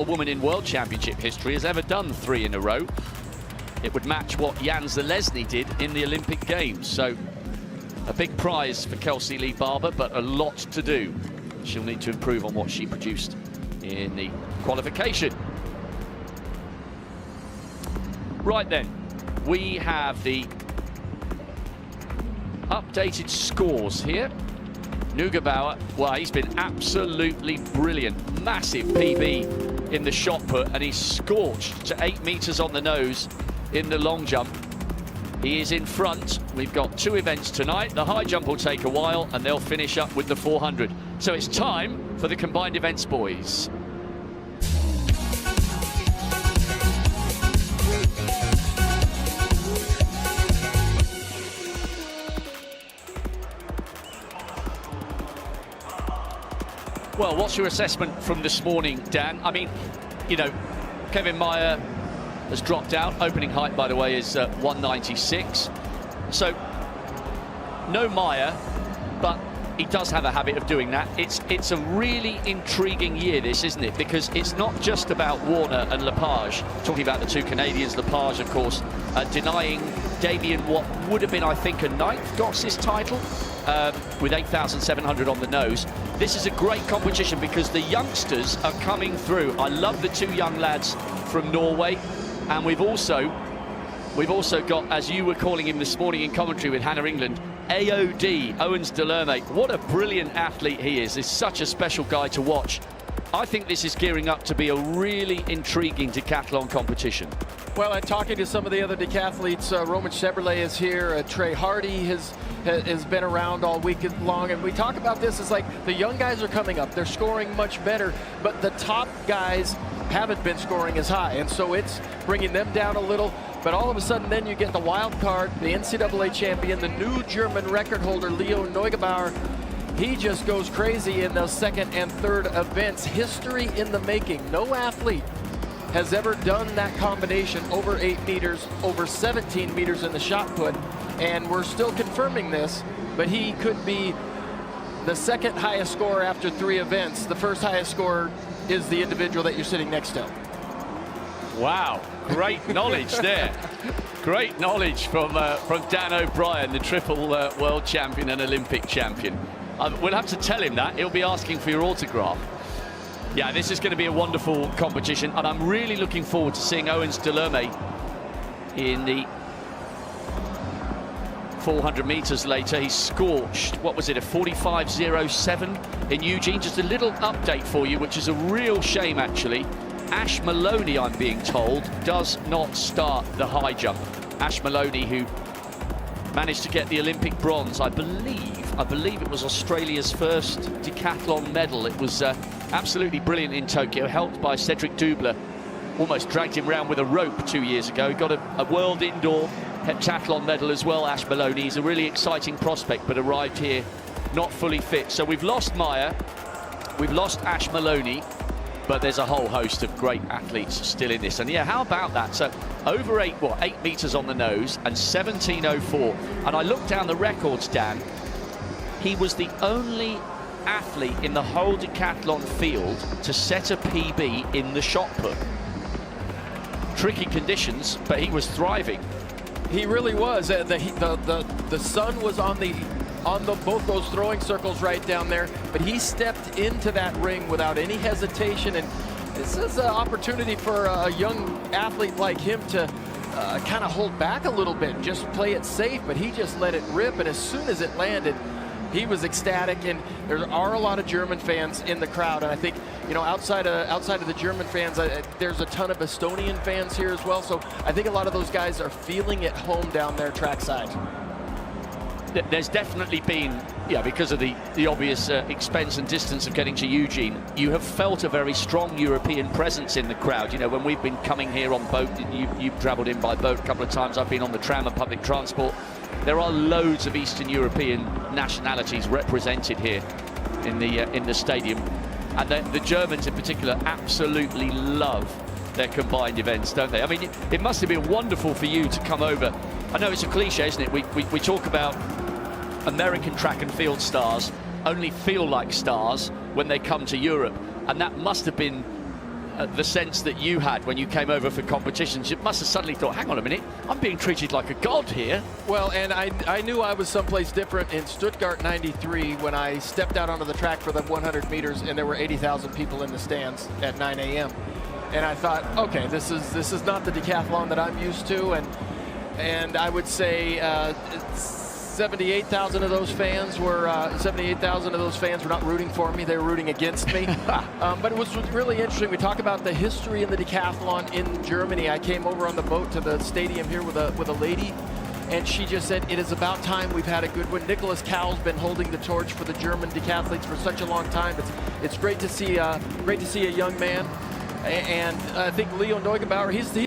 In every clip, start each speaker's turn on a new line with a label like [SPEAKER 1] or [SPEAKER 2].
[SPEAKER 1] A woman in World Championship history has ever done 3 in a row. It would match what Jan Zalesny did in the Olympic Games. So a big prize for Kelsey Lee Barber, but a lot to do. She'll need to improve on what she produced in the qualification. Right then, we have the updated scores here. Neugebauer, well, he's been absolutely brilliant. Massive PB in the shot put, and he's scorched to 8 meters on the nose in the long jump. He is in front. We've got 2 events tonight. The high jump will take a while, and they'll finish up with the 400. So it's time for the combined events, boys. Well, what's your assessment from this morning, Dan? I mean, you know, Kevin Meyer has dropped out. Opening height, by the way, is 196. So, no Meyer, but he does have a habit of doing that. It's a really intriguing year, this, isn't it? Because it's not just about Warner and Lepage. Talking about the 2 Canadians, Lepage, of course, denying Damien what would have been, I think, a 9th Goss's title, with 8,700 on the nose. This is a great competition because the youngsters are coming through. I love the 2 young lads from Norway, and we've also got, as you were calling him this morning in commentary with Hannah England, AOD, AOD DeLorme. What a brilliant athlete he is. He's such a special guy to watch. I think this is gearing up to be a really intriguing decathlon competition.
[SPEAKER 2] Well, and talking to some of the other decathletes, Roman Chevrolet is here, Trey Hardy has been around all week long, and we talk about this as like the young guys are coming up, they're scoring much better, but the top guys haven't been scoring as high, and so it's bringing them down a little. But all of a sudden then you get the wild card, the NCAA champion, the new German record holder, Leo Neugebauer. He just goes crazy in those 2nd and 3rd events. History in the making. No athlete has ever done that combination over 8 meters, over 17 meters in the shot put. And we're still confirming this, but he could be the 2nd highest scorer after 3 events. The 1st highest scorer is the individual that you're sitting next to. Wow, great knowledge there. Great knowledge from Dan O'Brien, the triple world champion and Olympic champion. We'll have to tell him that. He'll be asking for your autograph. Yeah, this is going to be a wonderful competition, and I'm really looking forward to seeing AOD DeLorme in the 400 meters later. He's scorched, what was it, a 45.07 in Eugene. Just a little update for you, which is a real shame, actually. Ash Maloney, I'm being told, does not start the high jump. Ash Maloney, who managed to get the Olympic bronze, I believe it was Australia's first decathlon medal. It was absolutely brilliant in Tokyo, helped by Cedric Dubler. Almost dragged him around with a rope 2 years ago. He got a world indoor heptathlon medal as well, Ash Maloney. He's a really exciting prospect, but arrived here not fully fit. So we've lost Meyer, we've lost Ash Maloney, but there's a whole host of great athletes still in this. And yeah, how about that? So over 8 meters on the nose and 17.04. And I looked down the records, Dan. He was the only athlete in the whole decathlon field to set a PB in the shot put. Tricky conditions, but he was thriving. He really was. The sun was on both those throwing circles right down there, but he stepped into that ring without any hesitation, and this is an opportunity for a young athlete like him to kind of hold back a little bit, just play it safe, but he just let it rip, and as soon as it landed, he was ecstatic. And there are a lot of German fans in the crowd, and I think, you know, outside of the German fans, there's a ton of Estonian fans here as well, so I think a lot of those guys are feeling at home down there trackside.
[SPEAKER 1] There's definitely been, yeah, because of the obvious expense and distance of getting to Eugene, you have felt a very strong European presence in the crowd. You know, when we've been coming here on boat, you've travelled in by boat a couple of times, I've been on the tram and public transport. There are loads of Eastern European nationalities represented here in the stadium, and the Germans in particular absolutely love their combined events, don't they? I mean, it must have been wonderful for you to come over. I know it's a cliche, isn't it? We talk about American track and field stars only feel like stars when they come to Europe, and that must have been the sense that you had when you came over for competitions. You must have suddenly thought, hang on a minute, I'm being treated like a god here.
[SPEAKER 3] Well, and I knew I was someplace different in Stuttgart 93 when I stepped out onto the track for the 100 meters and there were 80,000 people in the stands at 9 a.m. And I thought, okay, this is not the decathlon that I'm used to, and I would say 78,000 of those fans were not rooting for me; they were rooting against me. But it was really interesting. We talk about the history of the decathlon in Germany. I came over on the boat to the stadium here with a lady, and she just said, "It is about time we've had a good one." Nicholas Cowell's been holding the torch for the German decathletes for such a long time. It's great to see a young man. And I think Leo Neugebauer, he's the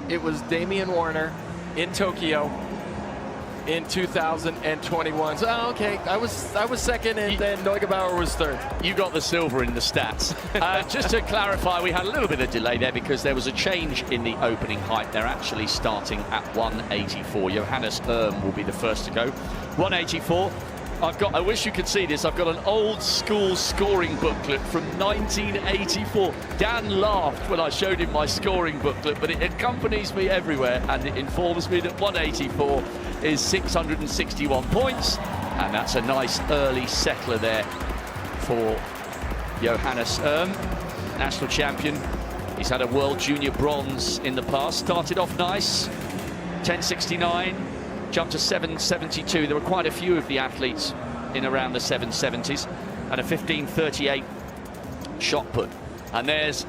[SPEAKER 3] It was Damien Warner in Tokyo in 2021. So, okay, I was second, and then Neugebauer was third.
[SPEAKER 1] You got the silver in the stats. Just to clarify, we had a little bit of delay there because there was a change in the opening height. They're actually starting at 184. Johannes Erm will be the first to go. 184. I wish you could see this. I've got an old school scoring booklet from 1984. Dan laughed when I showed him my scoring booklet, but it accompanies me everywhere, and it informs me that 184 is 661 points, and that's a nice early settler there for Johannes Erm, national champion. He's had a World Junior bronze in the past. Started off nice, 1069. Jumped to 772. There were quite a few of the athletes in around the 770s, and a 1538 shot put. And there's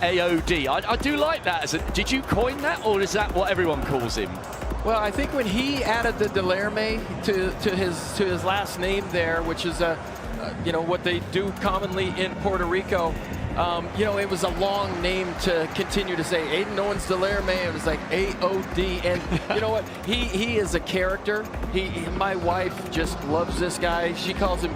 [SPEAKER 1] AOD. I do like that. Did you coin that, or is that what everyone calls him?
[SPEAKER 3] Well, I think when he added the DeLorme to his last name there, which is what they do commonly in Puerto Rico. It was a long name to continue to say. Aiden Owens DeLorme, it was like AOD, and you know what? He is a character. My wife just loves this guy. She calls him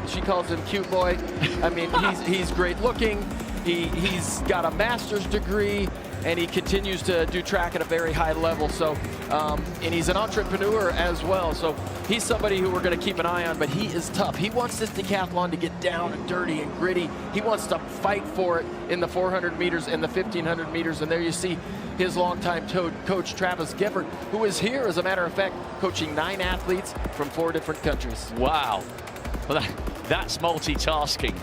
[SPEAKER 3] cute boy. I mean, he's great looking. He's got a master's degree, and he continues to do track at a very high level. So, and he's an entrepreneur as well. So he's somebody who we're going to keep an eye on, but he is tough. He wants this decathlon to get down and dirty and gritty. He wants to fight for it in the 400 meters and the 1500 meters. And there you see his longtime coach, Travis Gifford, who is here, as a matter of fact, coaching 9 athletes from 4 different countries.
[SPEAKER 1] Wow. Well, that's multitasking.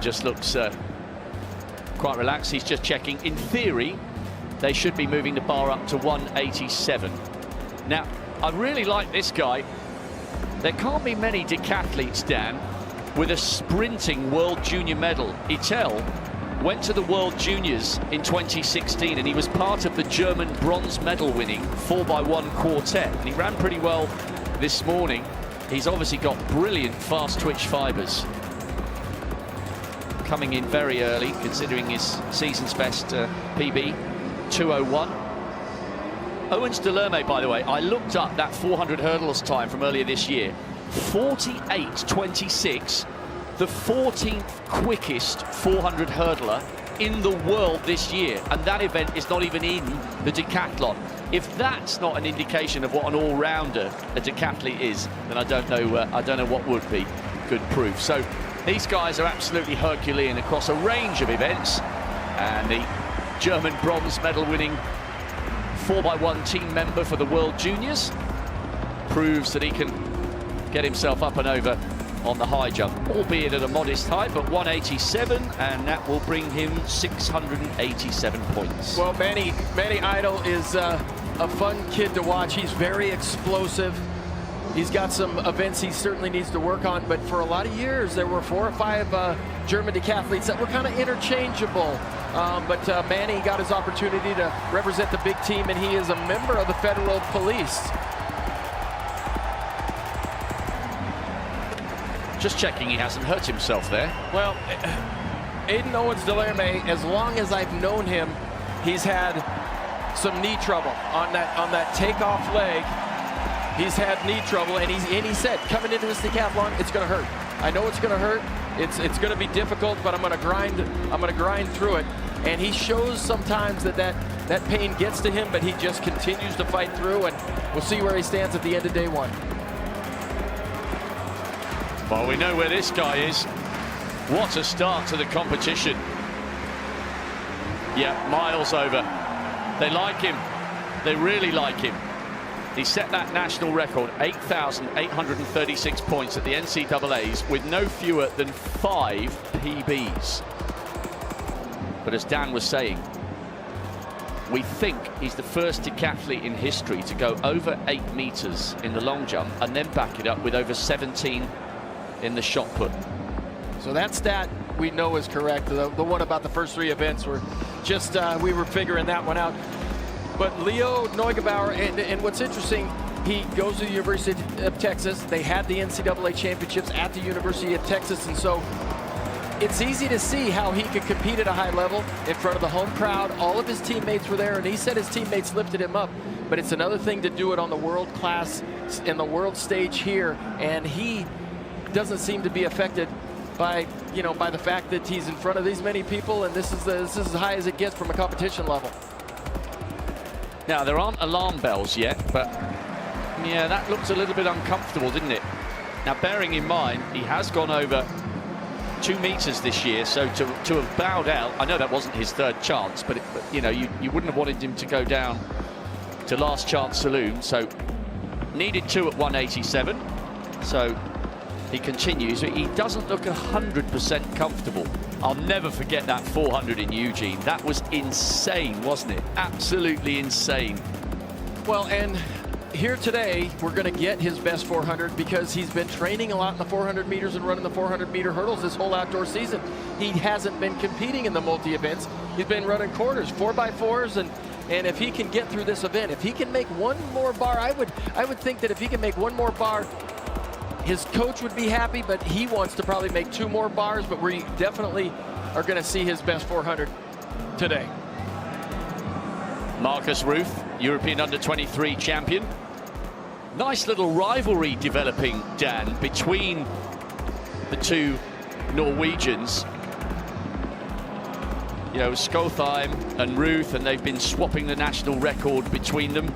[SPEAKER 1] Just looks quite relaxed. He's just checking. In theory, they should be moving the bar up to 187. Now, I really like this guy. There can't be many decathletes, Dan, with a sprinting World Junior medal. Itel went to the World Juniors in 2016, and he was part of the German bronze medal winning 4x1 quartet, and he ran pretty well this morning. He's obviously got brilliant fast twitch fibers. Coming in very early, considering his season's best PB, 2:01. Owens DeLorme, by the way, I looked up that 400 hurdles time from earlier this year. 48:26, the 14th quickest 400 hurdler in the world this year, and that event is not even in the decathlon. If that's not an indication of what an all-rounder a decathlete is, then I don't know what would be good proof. So these guys are absolutely Herculean across a range of events, and the German bronze medal winning 4x1 team member for the World Juniors proves that he can get himself up and over on the high jump, albeit at a modest height, but 187, and that will bring him 687 points.
[SPEAKER 3] Well, Manny Idol is a a fun kid to watch. He's very explosive. He's got some events he certainly needs to work on, but for a lot of years, there were 4 or 5 German decathletes that were kind of interchangeable. But Manny got his opportunity to represent the big team, and he is a member of the federal police.
[SPEAKER 1] Just checking he hasn't hurt himself there.
[SPEAKER 3] Well, Aiden Owens DeLorme, as long as I've known him, he's had some knee trouble on that takeoff leg. He's had knee trouble, and he said, coming into this decathlon, it's going to hurt. I know it's going to hurt. It's going to be difficult, but I'm going to grind through it. And he shows sometimes that pain gets to him, but he just continues to fight through, and we'll see where he stands at the end of day 1.
[SPEAKER 1] Well, we know where this guy is. What a start to the competition. Yeah, miles over. They like him. They really like him. He set that national record, 8,836 points at the NCAAs with no fewer than 5 PBs. But as Dan was saying, we think he's the first decathlete in history to go over 8 meters in the long jump and then back it up with over 17 in the shot put.
[SPEAKER 3] So that stat we know is correct. The one about the first 3 events were just, we were figuring that one out. But Leo Neugebauer, and what's interesting, he goes to the University of Texas. They had the NCAA championships at the University of Texas, and so it's easy to see how he could compete at a high level in front of the home crowd. All of his teammates were there, and he said his teammates lifted him up. But it's another thing to do it on the world class, in the world stage here, and he doesn't seem to be affected by the fact that he's in front of these many people, and this is as high as it gets from a competition level.
[SPEAKER 1] Now, there aren't alarm bells yet, but yeah, that looked a little bit uncomfortable, didn't it? Now, bearing in mind, he has gone over 2 meters this year, so to have bowed out, I know that wasn't his 3rd chance, but you wouldn't have wanted him to go down to last chance saloon, so needed 2 at 187, so he continues. He doesn't look 100% comfortable. I'll never forget that 400 in Eugene. That was insane, wasn't it? Absolutely insane.
[SPEAKER 3] Well, and here today, we're going to get his best 400 because he's been training a lot in the 400 meters and running the 400-meter hurdles this whole outdoor season. He hasn't been competing in the multi-events. He's been running quarters, 4x4s, and if he can get through this event, if he can make 1 more bar, I would think that if he can make 1 more bar, his coach would be happy, but he wants to probably make 2 more bars, but we definitely are going to see his best 400 today.
[SPEAKER 1] Marcus Ruth, European under-23 champion. Nice little rivalry developing, Dan, between the 2 Norwegians. You know, Skotheim and Ruth, and they've been swapping the national record between them.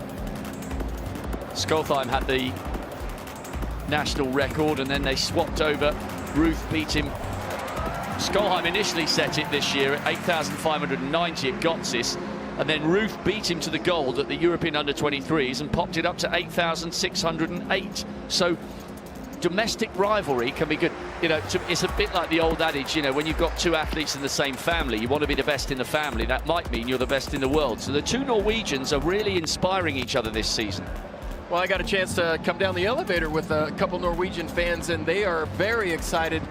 [SPEAKER 1] Skotheim had the national record, and then they swapped over. Ruth beat him. Skotheim initially set it this year at 8,590 at Gotsis, and then Ruth beat him to the gold at the European under-23s and popped it up to 8,608. So domestic rivalry can be good. You know, it's a bit like the old adage, you know, when you've got 2 athletes in the same family, you want to be the best in the family. That might mean you're the best in the world. So the 2 Norwegians are really inspiring each other this season.
[SPEAKER 3] Well, I got a chance to come down the elevator with a couple Norwegian fans, and they are very excited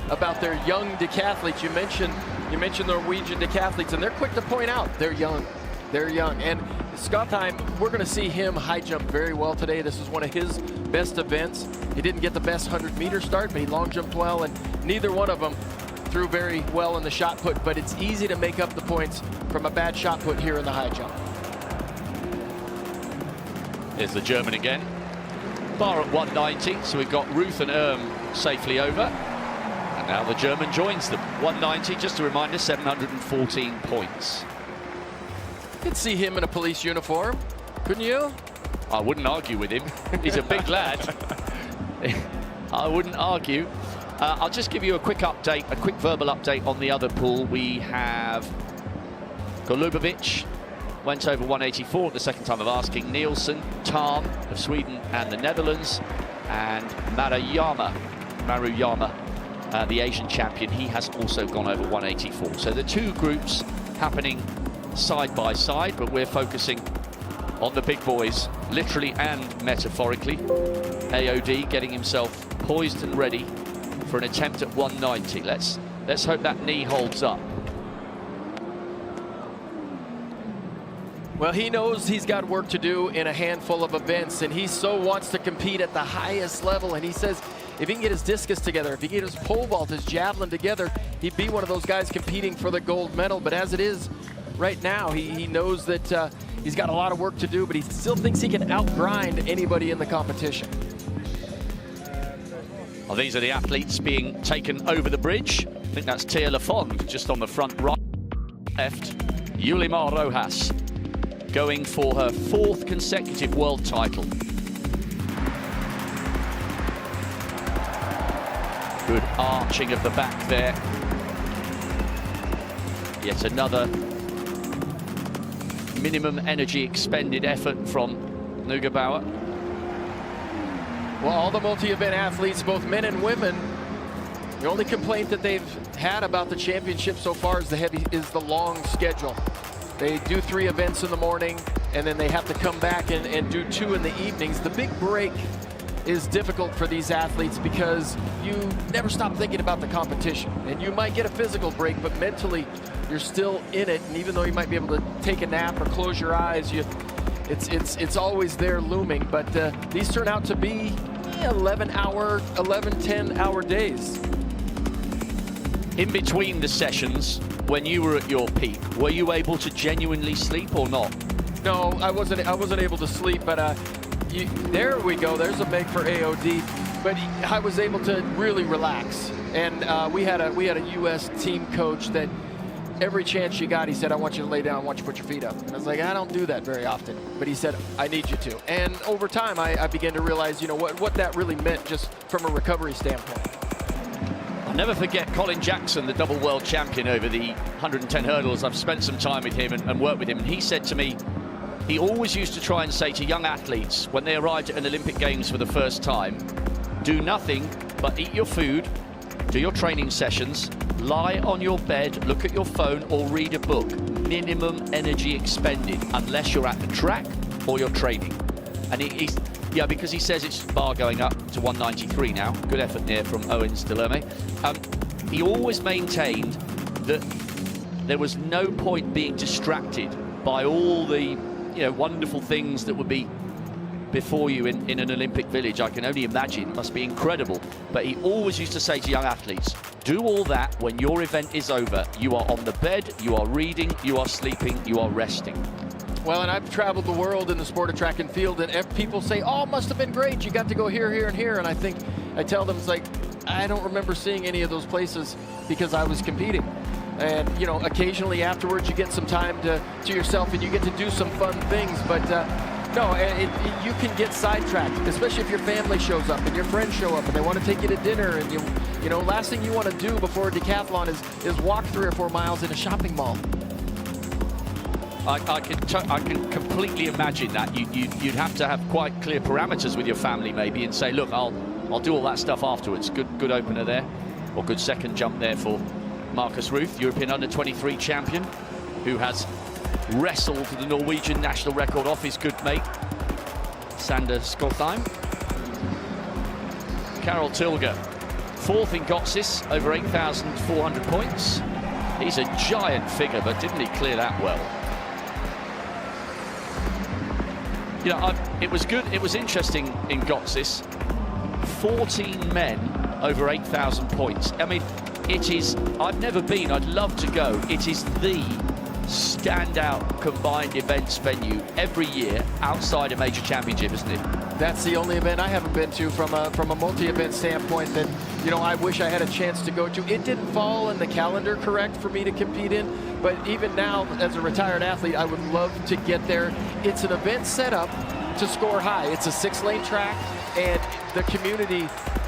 [SPEAKER 3] about their young decathletes. You mentioned Norwegian decathletes, and they're quick to point out they're young. They're young. And Skotheim, we're going to see him high jump very well today. This is one of his best events. He didn't get the best 100-meter start, but he long jumped well, and neither one of them threw very well in the shot put, but it's easy to make up the points from a bad shot put here in the high jump.
[SPEAKER 1] There's the German again. Bar at 190, so we've got Ruth and safely over. And now the German joins them. 190, just a reminder, 714 points.
[SPEAKER 3] You'd see him in a police uniform, couldn't you?
[SPEAKER 1] I wouldn't argue with him. He's a big lad. I wouldn't argue. I'll just give you a quick update, a quick verbal update on the other pool. We have Golubovic, went over 184 at the second time of asking. Nielsen, Tarm of Sweden and the Netherlands, and Maruyama, the Asian champion, he has also gone over 184. So the 2 groups happening side by side, but we're focusing on the big boys, literally and metaphorically. AOD getting himself poised and ready for an attempt at 190. Let's hope that knee holds up.
[SPEAKER 3] Well, he knows he's got work to do in a handful of events, and he so wants to compete at the highest level. And he says if he can get his discus together, if he can get his pole vault, his javelin together, he'd be one of those guys competing for the gold medal. But as it is right now, he knows that he's got a lot of work to do, but he still thinks he can outgrind anybody in the competition.
[SPEAKER 1] Well, these are the athletes being taken over the bridge. I think that's Tia Lafond just on the front right. Left, Yulimar Rojas going for her 4th consecutive world title. Good arching of the back there. Yet another minimum energy expended effort from Neugebauer.
[SPEAKER 3] Well, all the multi-event athletes, both men and women, the only complaint that they've had about the championship so far is the long schedule. They do 3 events in the morning, and then they have to come back and do 2 in the evenings. The big break is difficult for these athletes because you never stop thinking about the competition. And you might get a physical break, but mentally you're still in it. And even though you might be able to take a nap or close your eyes, it's always there looming. But these turn out to be 11, 10-hour days.
[SPEAKER 1] In between the sessions, when you were at your peak, were you able to genuinely sleep or not?
[SPEAKER 3] No, I wasn't able to sleep, but there we go. There's a make for AOD. But I was able to really relax. And we had a U.S. team coach that every chance you got, he said, I want you to lay down, I want you to put your feet up. And I was like, I don't do that very often. But he said, I need you to. And over time, I began to realize, what that really meant just from a recovery standpoint.
[SPEAKER 1] I'll never forget Colin Jackson, the double world champion over the 110 hurdles. I've spent some time with him and worked with him. And he said to me, he always used to try and say to young athletes when they arrived at an Olympic Games for the first time, do nothing but eat your food, do your training sessions, lie on your bed, look at your phone or read a book. Minimum energy expended unless you're at the track or you're training. And yeah, because he says it's bar going up to 193 now. Good effort there from AOD DeLorme. He always maintained that there was no point being distracted by all the wonderful things that would be before you in an Olympic village. I can only imagine, it must be incredible. But he always used to say to young athletes, do all that when your event is over. You are on the bed, you are reading, you are sleeping, you are resting.
[SPEAKER 3] Well, and I've traveled the world in the sport of track and field, and people say, oh, it must have been great. You got to go here, here, and here. And I tell them, it's like, I don't remember seeing any of those places because I was competing. And, occasionally afterwards you get some time to yourself and you get to do some fun things. But no, you can get sidetracked, especially if your family shows up and your friends show up and they want to take you to dinner. And last thing you want to do before a decathlon is walk 3 or 4 miles in a shopping mall.
[SPEAKER 1] I can completely imagine that. You'd have to have quite clear parameters with your family maybe and say, look, I'll do all that stuff afterwards. Good opener there, or good second jump there for Marcus Ruth, European under-23 champion, who has wrestled the Norwegian national record off his good mate, Sander Skotheim. Carol Tilger, 4th in Gotsis, over 8,400 points. He's a giant figure, but didn't he clear that well? It was good, it was interesting in Gotsis. 14 men over 8,000 points. I mean, it is, I've never been, I'd love to go. It is the standout combined events venue every year outside a major championship, isn't it?
[SPEAKER 3] That's the only event I haven't been to from a multi-event standpoint that, I wish I had a chance to go to. It didn't fall in the calendar correct for me to compete in, but even now, as a retired athlete, I would love to get there. It's an event set up to score high. It's a 6-lane track, and the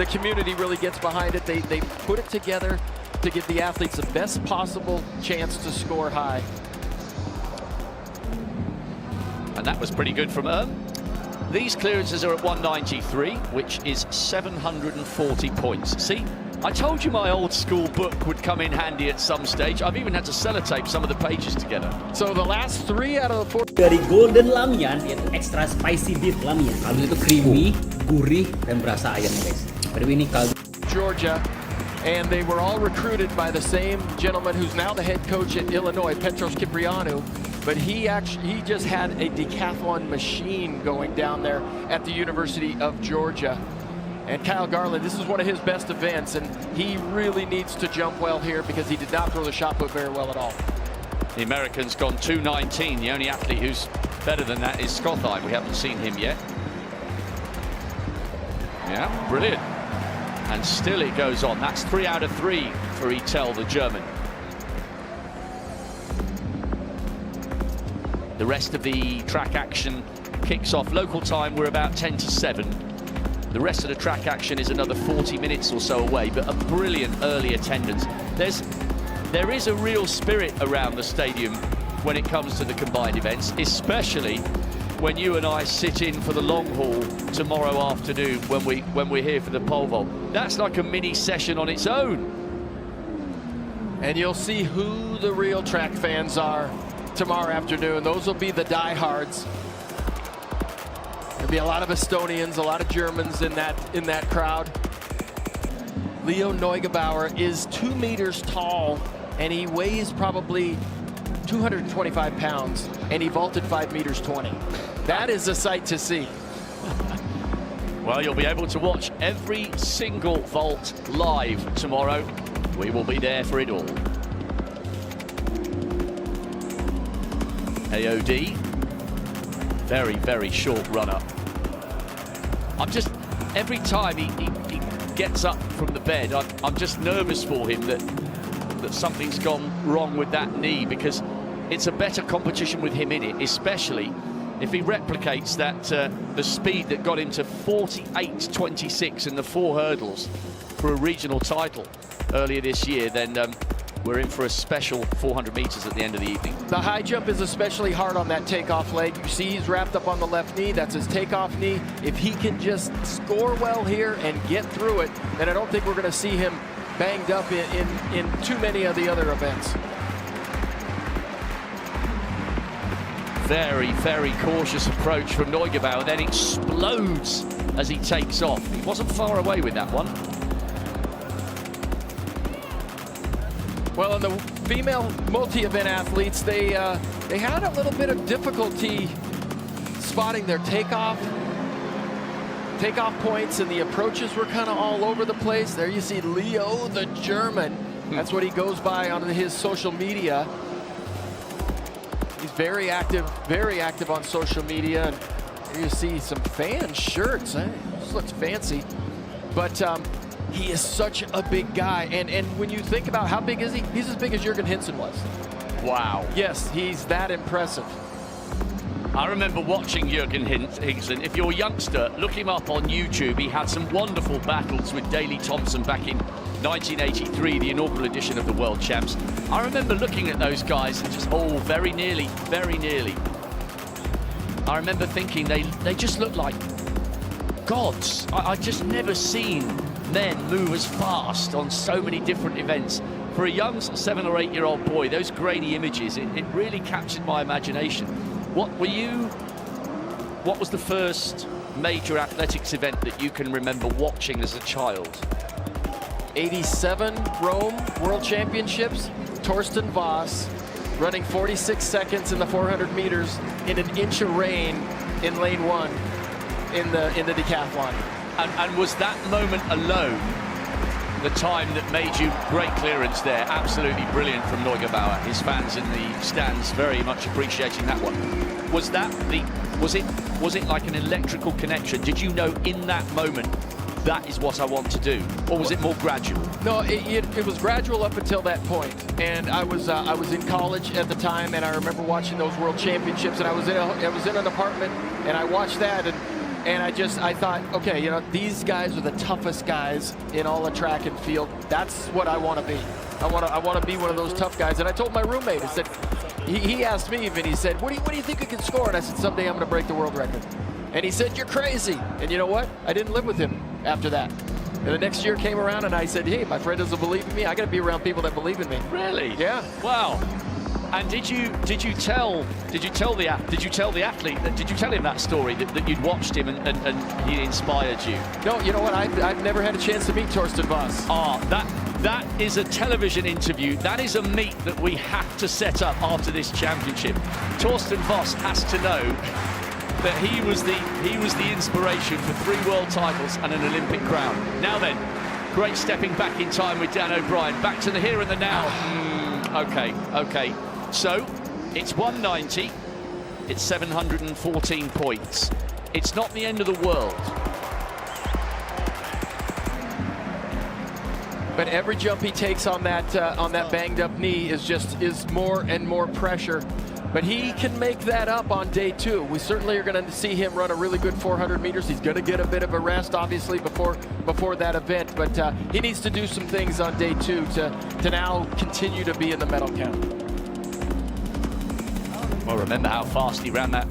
[SPEAKER 3] community really gets behind it. They put it together to give the athletes the best possible chance to score high.
[SPEAKER 1] And that was pretty good from These clearances are at 193, which is 740 points. See, I told you my old school book would come in handy at some stage. I've even had to sellotape some of the pages together.
[SPEAKER 3] So the last 3 out of the 4.
[SPEAKER 4] Dari golden lamian itu extra spicy beef lamian. Kaldu itu creamy, gurih, dan berasa ayam guys. Tapi ini kaldu
[SPEAKER 3] Georgia, and they were all recruited by the same gentleman who's now the head coach at Illinois, Petros Kyprianou. But he just had a decathlon machine going down there at the University of Georgia. And Kyle Garland, this is one of his best events, and he really needs to jump well here because he did not throw the shot put very well at all.
[SPEAKER 1] The American's gone 2:19. The only athlete who's better than that is Skothai. We haven't seen him yet. Yeah, brilliant. And still it goes on. That's 3 out of 3 for Etel, the German. The rest of the track action kicks off. Local time, we're about 10 to 7. The rest of the track action is another 40 minutes or so away, but a brilliant early attendance. There is a real spirit around the stadium when it comes to the combined events, especially when you and I sit in for the long haul tomorrow afternoon when we're here for the pole vault. That's like a mini session on its own.
[SPEAKER 3] And you'll see who the real track fans are tomorrow afternoon. Those will be the diehards. There'll be a lot of Estonians, a lot of Germans in that crowd. Leo Neugebauer is 2 meters tall, and he weighs probably 225 pounds, and he vaulted 5 meters 20. That is a sight to see.
[SPEAKER 1] Well, you'll be able to watch every single vault live tomorrow. We will be there for it all. AOD, very, very short run-up. Every time he gets up from the bed, I'm just nervous for him that something's gone wrong with that knee, because it's a better competition with him in it, especially if he replicates that the speed that got him to 48.26 in the 4 hurdles for a regional title earlier this year. Then we're in for a special 400 meters at the end of the evening.
[SPEAKER 3] The high jump is especially hard on that takeoff leg. You see he's wrapped up on the left knee. That's his takeoff knee. If he can just score well here and get through it, then I don't think we're going to see him banged up in too many of the other events.
[SPEAKER 1] Very, very cautious approach from Neugebauer, then explodes as he takes off. He wasn't far away with that one.
[SPEAKER 3] Well, in the female multi-event athletes, they had a little bit of difficulty spotting their takeoff points, and the approaches were kind of all over the place. There you see Leo, the German. That's what he goes by on his social media. He's very active on social media. And here you see some fan shirts. This looks fancy. But he is such a big guy. And when you think about how big is he? He's as big as Jürgen Hinsen was.
[SPEAKER 1] Wow.
[SPEAKER 3] Yes, he's that impressive.
[SPEAKER 1] I remember watching Jürgen Hinsen. If you're a youngster, look him up on YouTube. He had some wonderful battles with Daley Thompson back in 1983, the inaugural edition of the World Champs. I remember looking at those guys and just, very nearly, very nearly. I remember thinking they just look like gods. I just never seen men move as fast on so many different events. For a young 7 or 8 year old boy, those grainy images, it really captured my imagination. What was the first major athletics event that you can remember watching as a child?
[SPEAKER 3] 87 Rome World Championships, Torsten Voss running 46 seconds in the 400 meters in an inch of rain in lane 1 in the decathlon.
[SPEAKER 1] And was that moment alone the time that made you great clearance there? Absolutely brilliant from Neugebauer. His fans in the stands very much appreciating that one. Was it like an electrical connection? Did you know in that moment that is what I want to do, or was it more gradual?
[SPEAKER 3] No, it was gradual up until that point. And I was in college at the time, and I remember watching those World Championships, and I was in an apartment, and I watched that, and I thought, okay, these guys are the toughest guys in all the track and field. That's what I want to be. I want to be one of those tough guys. And I told my roommate, I said, he asked me even, he said, what do you think you can score? And I said, someday I'm going to break the world record. And he said, you're crazy. And you know what? I didn't live with him after that. And the next year came around, and I said, hey, my friend doesn't believe in me. I got to be around people that believe in me.
[SPEAKER 1] Really?
[SPEAKER 3] Yeah.
[SPEAKER 1] Wow. And did you tell the athlete, did you tell him that story, that you'd watched him and he inspired you?
[SPEAKER 3] No, you know what? I've never had a chance to meet Torsten Voss.
[SPEAKER 1] That is a television interview. That is a meet that we have to set up after this championship. Torsten Voss has to know that he was the inspiration for 3 world titles and an Olympic crown. Now then, great stepping back in time with Dan O'Brien. Back to the here and the now. Okay. So, it's 190, it's 714 points. It's not the end of the world.
[SPEAKER 3] But every jump he takes on that banged up knee is more and more pressure. But he can make that up on day 2. We certainly are going to see him run a really good 400 meters. He's going to get a bit of a rest, obviously, before that event. But he needs to do some things on day 2 to now continue to be in the medal count.
[SPEAKER 1] Well, remember how fast he ran that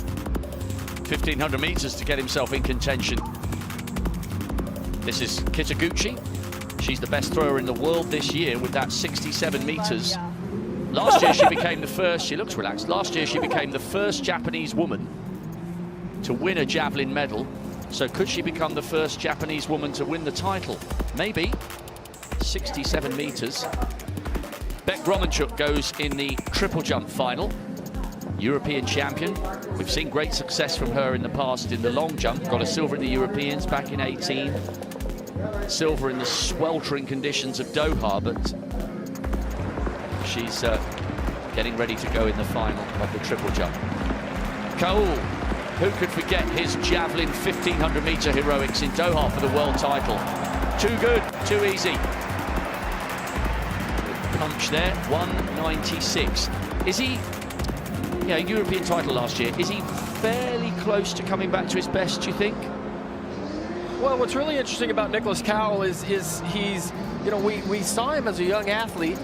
[SPEAKER 1] 1,500 meters to get himself in contention. This is Kitaguchi. She's the best thrower in the world this year with that 67 meters. Last year she became the first, she looks relaxed, last year she became the first Japanese woman to win a javelin medal. So could she become the first Japanese woman to win the title? Maybe. 67 meters. Beck Gromenchuk goes in the triple jump final. European champion. We've seen great success from her in the past in the long jump. Got a silver in the Europeans back in 18. Silver in the sweltering conditions of Doha, but she's getting ready to go in the final of the triple jump. Kaul, who could forget his javelin 1,500 meter heroics in Doha for the world title? Too good, too easy. Good punch there, 196. Is he, yeah, European title last year, is he fairly close to coming back to his best, do you think?
[SPEAKER 3] Well, what's really interesting about Nicholas Kaul is he's, you know, we saw him as a young athlete,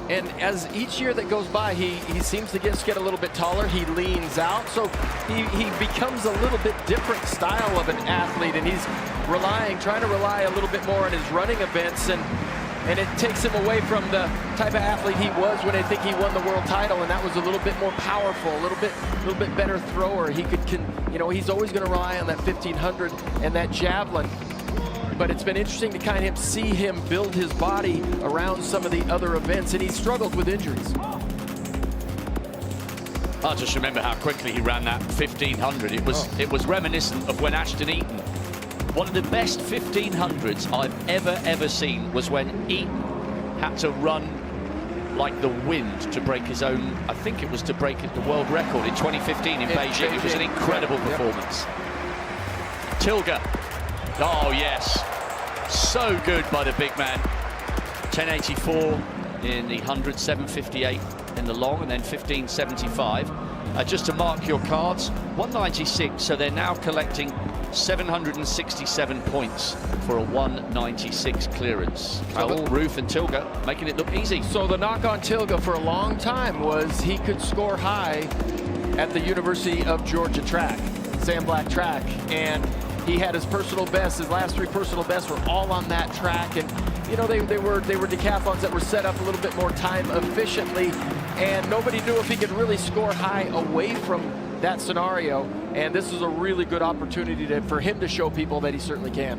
[SPEAKER 3] and as each year that goes by, he seems to get a little bit taller. He leans out, so he becomes a little bit different style of an athlete, and he's trying to rely a little bit more on his running events, and it takes him away from the type of athlete he was when I think he won the world title, and that was a little bit more powerful, a little bit better thrower. He you know, he's always going to rely on that 1,500 and that javelin. But it's been interesting to kind of see him build his body around some of the other events, and he struggled with injuries.
[SPEAKER 1] I just remember how quickly he ran that 1,500. It was reminiscent of when Ashton Eaton, one of the best 1,500s I've ever seen, was when Eaton had to run like the wind to break his own, I think it was to break the world record in 2015 in Beijing. It was an incredible performance. Tilga. Oh, yes. So good by the big man. 1084 in the 100, 758 in the long, and then 1575. Just to mark your cards, 196, so they're now collecting 767 points for a 196 clearance. Kaul, Roof and Tilga making it look easy.
[SPEAKER 3] So the knock on Tilga for a long time was he could score high at the University of Georgia track, Sam Black track, and he had his personal best. His last 3 personal bests were all on that track, and you know, they were decathlons that were set up a little bit more time efficiently, and nobody knew if he could really score high away from that scenario. And this is a really good opportunity for him to show people that he certainly can.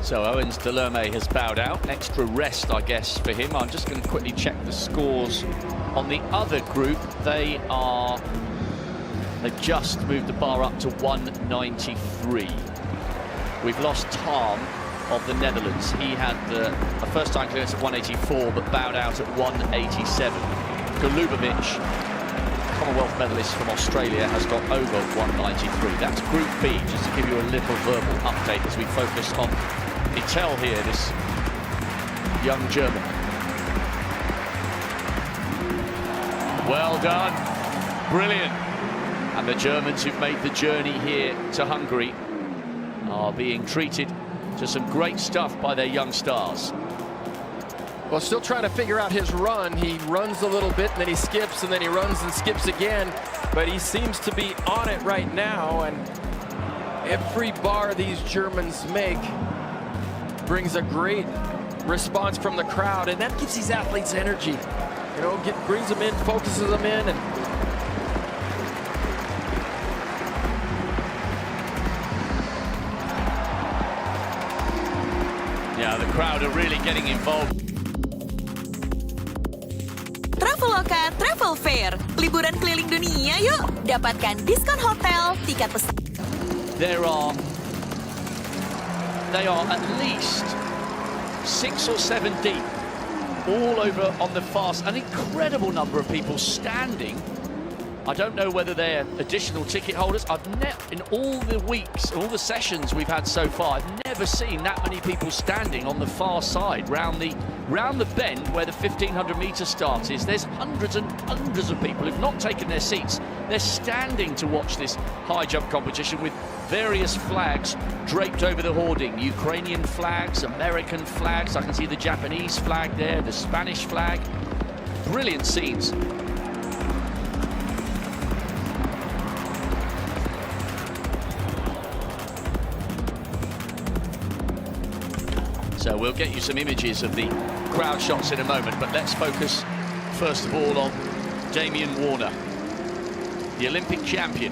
[SPEAKER 1] So Owens DeLorme has bowed out. Extra rest, I guess, for him. I'm just going to quickly check the scores on the other group. They've just moved the bar up to 193. We've lost Tom of the Netherlands. He had a first-time clearance at 184, but bowed out at 187. Golubovic, Commonwealth medalist from Australia, has got over 193. That's Group B, just to give you a little verbal update as we focus on Itel here, this young German. Well done, brilliant. And the Germans who've made the journey here to Hungary are being treated to some great stuff by their young stars.
[SPEAKER 3] Well, still trying to figure out his run. He runs a little bit, and then he skips, and then he runs and skips again. But he seems to be on it right now, and every bar these Germans make brings a great response from the crowd, and that gives these athletes energy. You know, brings them in, focuses them in, and
[SPEAKER 1] yeah, the crowd are really getting involved.
[SPEAKER 5] Traveloka Travel Fair, liburan keliling dunia yuk. Dapatkan diskon hotel, tiket pesawat.
[SPEAKER 1] They are at least 6 or 7 deep, all over on the fast. An incredible number of people standing. I don't know whether they're additional ticket holders. In all the weeks, all the sessions we've had so far, I've never seen that many people standing on the far side, round the bend where the 1500 meter start is. There's hundreds and hundreds of people who've not taken their seats. They're standing to watch this high jump competition with various flags draped over the hoarding. Ukrainian flags, American flags. I can see the Japanese flag there, the Spanish flag. Brilliant scenes. So we'll get you some images of the crowd shots in a moment, but let's focus first of all on Damien Warner. The Olympic champion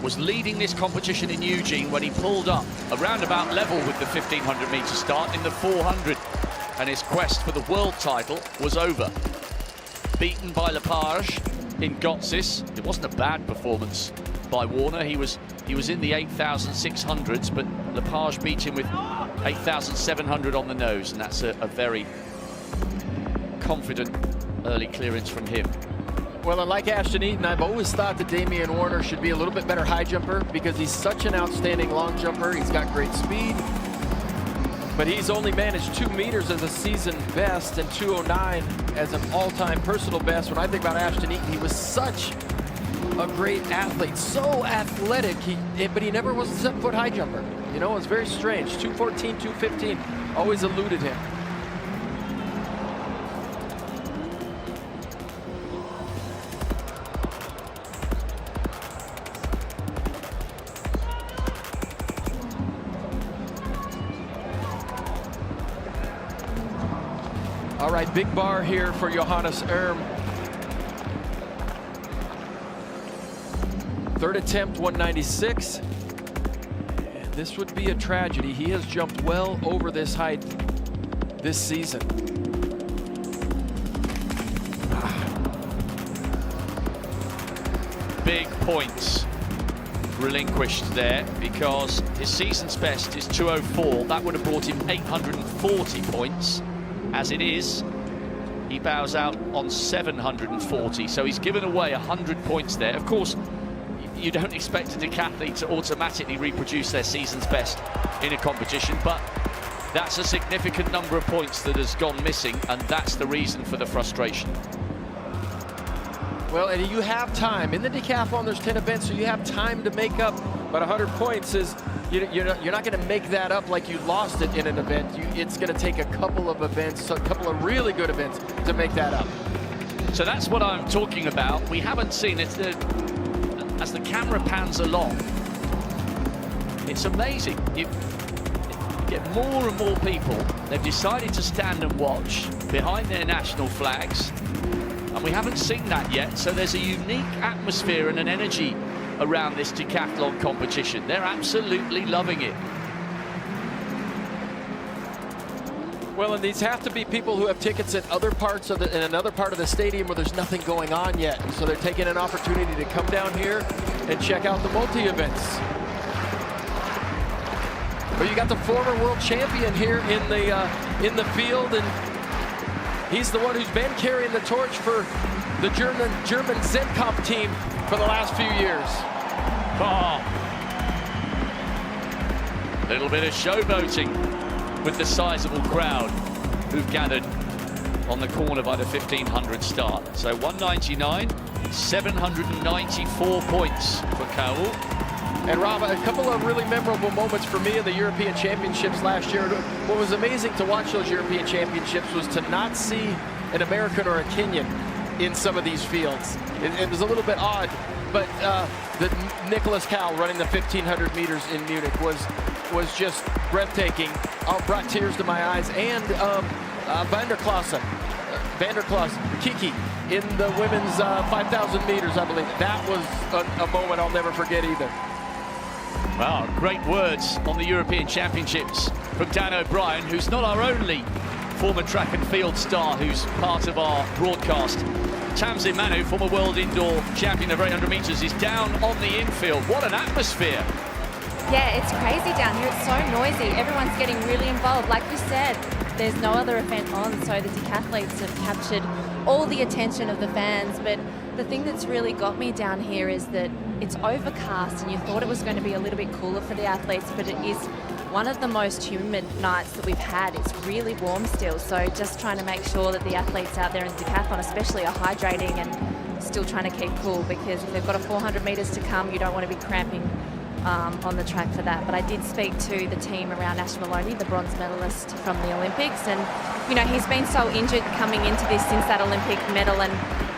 [SPEAKER 1] was leading this competition in Eugene when he pulled up around about level with the 1500 meter start in the 400, and his quest for the world title was over. Beaten by Lepage in Gotsis. It wasn't a bad performance by Warner. He was in the 8,600s, but Lepage beat him with 8,700 on the nose, and that's a very confident early clearance from him.
[SPEAKER 3] well, like Ashton Eaton, I've always thought that Damien Warner should be a little bit better high jumper because he's such an outstanding long jumper. He's got great speed, but he's only managed 2 meters as a season best and 209 as an all-time personal best. When I think about Ashton Eaton, he was such a great athlete, so athletic, but he never was a 7-foot high jumper. You know, it's very strange. 214, 215 always eluded him. All right, big bar here for Johannes Erm. Third attempt, 196. And this would be a tragedy. He has jumped well over this height this season.
[SPEAKER 1] Big points relinquished there because his season's best is 204. That would have brought him 840 points. As it is, he bows out on 740, so he's given away 100 points there. Of course, you don't expect a decathlete to automatically reproduce their season's best in a competition, but that's a significant number of points that has gone missing, and that's the reason for the frustration.
[SPEAKER 3] Well, and you have time. In the decathlon, there's 10 events, so you have time to make up, but 100 points is, you're not going to make that up like you lost it in an event. It's going to take a couple of events, a couple of really good events to make that up.
[SPEAKER 1] So that's what I'm talking about. We haven't seen it. As the camera pans along, it's amazing. You get more and more people. They've decided to stand and watch behind their national flags, and we haven't seen that yet. So there's a unique atmosphere and an energy around this decathlon competition. They're absolutely loving it.
[SPEAKER 3] Well, and these have to be people who have tickets at other parts of in another part of the stadium where there's nothing going on yet. So they're taking an opportunity to come down here and check out the multi-events. But you got the former world champion here in the field, and he's the one who's been carrying the torch for the German Zenkampf team for the last few years.
[SPEAKER 1] Oh. Little bit of showboating with the sizable crowd who've gathered on the corner by the 1500 start. So 199. 794 points for Kaul.
[SPEAKER 3] And Rob, a couple of really memorable moments for me in the European Championships last year. What was amazing to watch those European Championships was to not see an American or a Kenyan in some of these fields. It was a little bit odd, but the Nicholas Kaul running the 1500 meters in Munich was just breathtaking. Brought tears to my eyes. And Van der Klaas, Kiki, in the women's 5,000 meters, I believe. That was a moment I'll never forget either.
[SPEAKER 1] Wow, great words on the European Championships from Dan O'Brien, who's not our only former track and field star who's part of our broadcast. Tamsin Manu, former world indoor champion of 800 meters, is down on the infield. What an atmosphere.
[SPEAKER 6] Yeah, it's crazy down here. It's so noisy. Everyone's getting really involved. Like you said, there's no other event on, so the decathletes have captured all the attention of the fans. But the thing that's really got me down here is that it's overcast, and you thought it was going to be a little bit cooler for the athletes, but it is one of the most humid nights that we've had. It's really warm still, so just trying to make sure that the athletes out there in decathlon especially are hydrating and still trying to keep cool, because if they've got a 400 meters to come, you don't want to be cramping on the track for that. But I did speak to the team around Ash Maloney, the bronze medalist from the Olympics, and you know, he's been so injured coming into this since that Olympic medal, and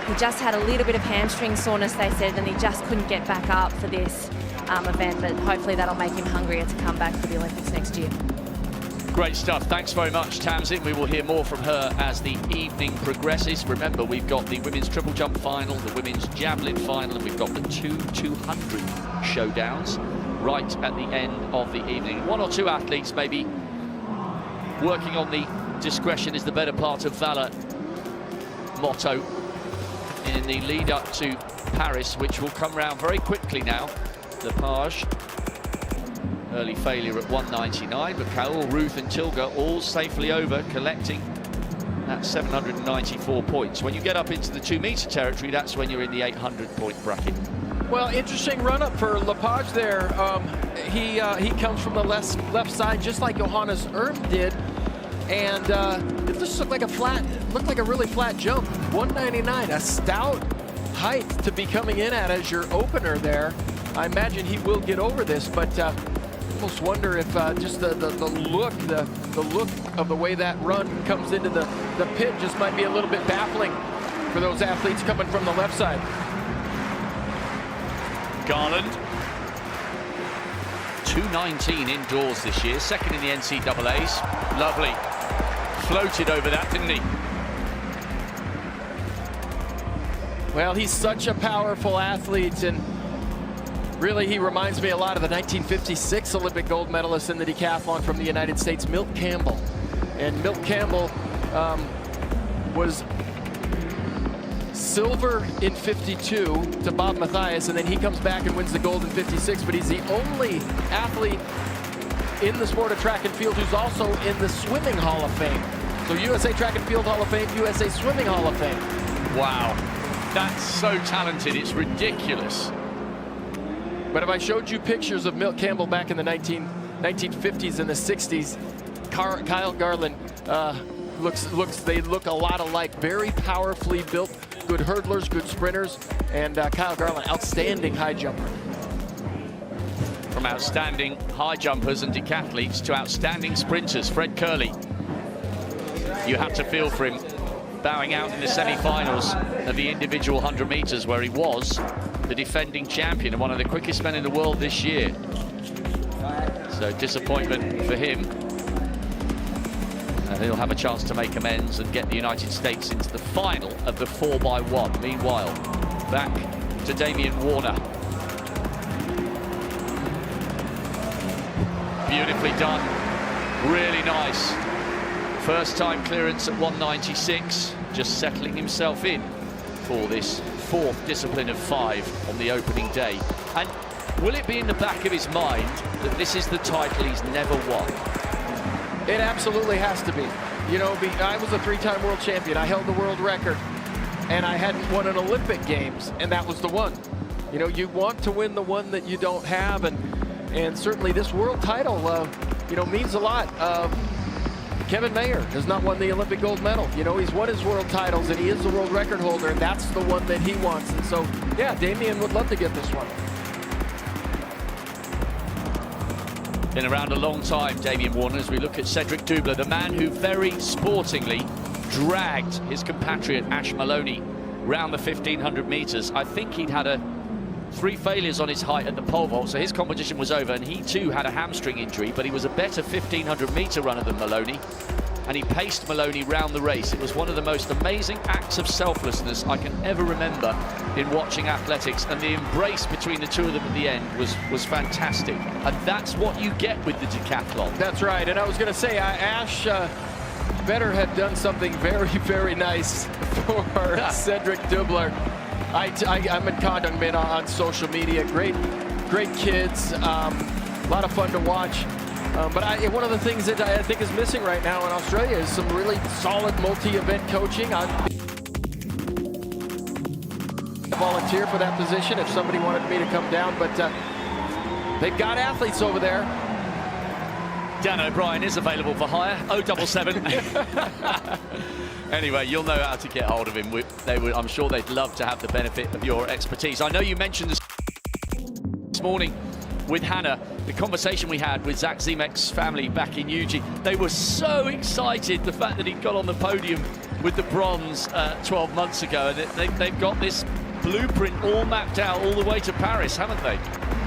[SPEAKER 6] he just had a little bit of hamstring soreness, they said, and he just couldn't get back up for this event, but hopefully that'll make him hungrier to come back for the Olympics next year.
[SPEAKER 1] Great stuff. Thanks very much, Tamsin. We will hear more from her as the evening progresses. Remember, we've got the women's triple jump final, the women's javelin final, and we've got the 200 showdowns right at the end of the evening. One or two athletes maybe working on the discretion is the better part of valor motto in the lead up to Paris, which will come round very quickly now. Lepage, early failure at 199, but Kaul, Ruth and Tilga all safely over, collecting that 794 points. When you get up into the 2-meter territory, that's when you're in the 800-point bracket.
[SPEAKER 3] Well, interesting run-up for Lepage there. He comes from the left side, just like Johannes Erm did, and it just looked like a really flat jump. 199, a stout height to be coming in at as your opener there. I imagine he will get over this, but almost wonder if just the look of the way that run comes into the pit just might be a little bit baffling for those athletes coming from the left side.
[SPEAKER 1] Garland, 219 indoors this year, second in the NCAAs. Lovely. Floated over that, didn't he?
[SPEAKER 3] Well, he's such a powerful athlete, and really he reminds me a lot of the 1956 Olympic gold medalist in the decathlon from the United States, Milt Campbell. And Milt Campbell was silver in 52 to Bob Mathias, and then he comes back and wins the gold in 56, but he's the only athlete in the sport of track and field who's also in the Swimming Hall of Fame. So USA Track and Field Hall of Fame, USA Swimming Hall of Fame.
[SPEAKER 1] Wow, that's so talented, it's ridiculous.
[SPEAKER 3] But if I showed you pictures of Milt Campbell back in the 1950s and the 60s, Kyle Garland they look a lot alike. Very powerfully built, good hurdlers, good sprinters, and Kyle Garland, outstanding high jumper.
[SPEAKER 1] From outstanding high jumpers and decathletes to outstanding sprinters, Fred Curley. You have to feel for him, bowing out in the semi-finals of the individual 100 meters, where he was the defending champion and one of the quickest men in the world this year. So disappointment for him. And he'll have a chance to make amends and get the United States into the final of the 4x1. Meanwhile, back to Damien Warner. Beautifully done, really nice. First time clearance at 196, just settling himself in for this fourth discipline of 5 on the opening day. And will it be in the back of his mind that this is the title he's never won?
[SPEAKER 3] It absolutely has to be. You know, I was a 3-time world champion. I held the world record, and I hadn't won an Olympic Games, and that was the one. You know, you want to win the one that you don't have, and certainly this world title, you know, means a lot. Kevin Mayer has not won the Olympic gold medal. You know, he's won his world titles, and he is the world record holder, and that's the one that he wants. And so, yeah, Damien would love to get this one.
[SPEAKER 1] Been around a long time, Damien Warner, as we look at Cedric Dubler, the man who very sportingly dragged his compatriot Ash Maloney round the 1500 meters. I think he'd had 3 failures on his height at the pole vault, so his competition was over, and he too had a hamstring injury, but he was a better 1500 meter runner than Maloney, and he paced Maloney round the race. It was one of the most amazing acts of selflessness I can ever remember in watching athletics, and the embrace between the two of them at the end was fantastic. And that's what you get with the decathlon.
[SPEAKER 3] That's right, and I was going to say, Ash better had done something very, very nice for Cedric Dubler. I'm in contact on social media. Great kids, a lot of fun to watch. But one of the things that I think is missing right now in Australia is some really solid multi-event coaching. I'd volunteer for that position if somebody wanted me to come down, but they've got athletes over there.
[SPEAKER 1] Dan O'Brien is available for hire, 077. Anyway, you'll know how to get hold of him. I'm sure they'd love to have the benefit of your expertise. I know you mentioned this morning with Hannah, the conversation we had with Zach Zemek's family back in Eugene. They were so excited, the fact that he got on the podium with the bronze 12 months ago. And they've got this blueprint all mapped out all the way to Paris, haven't they?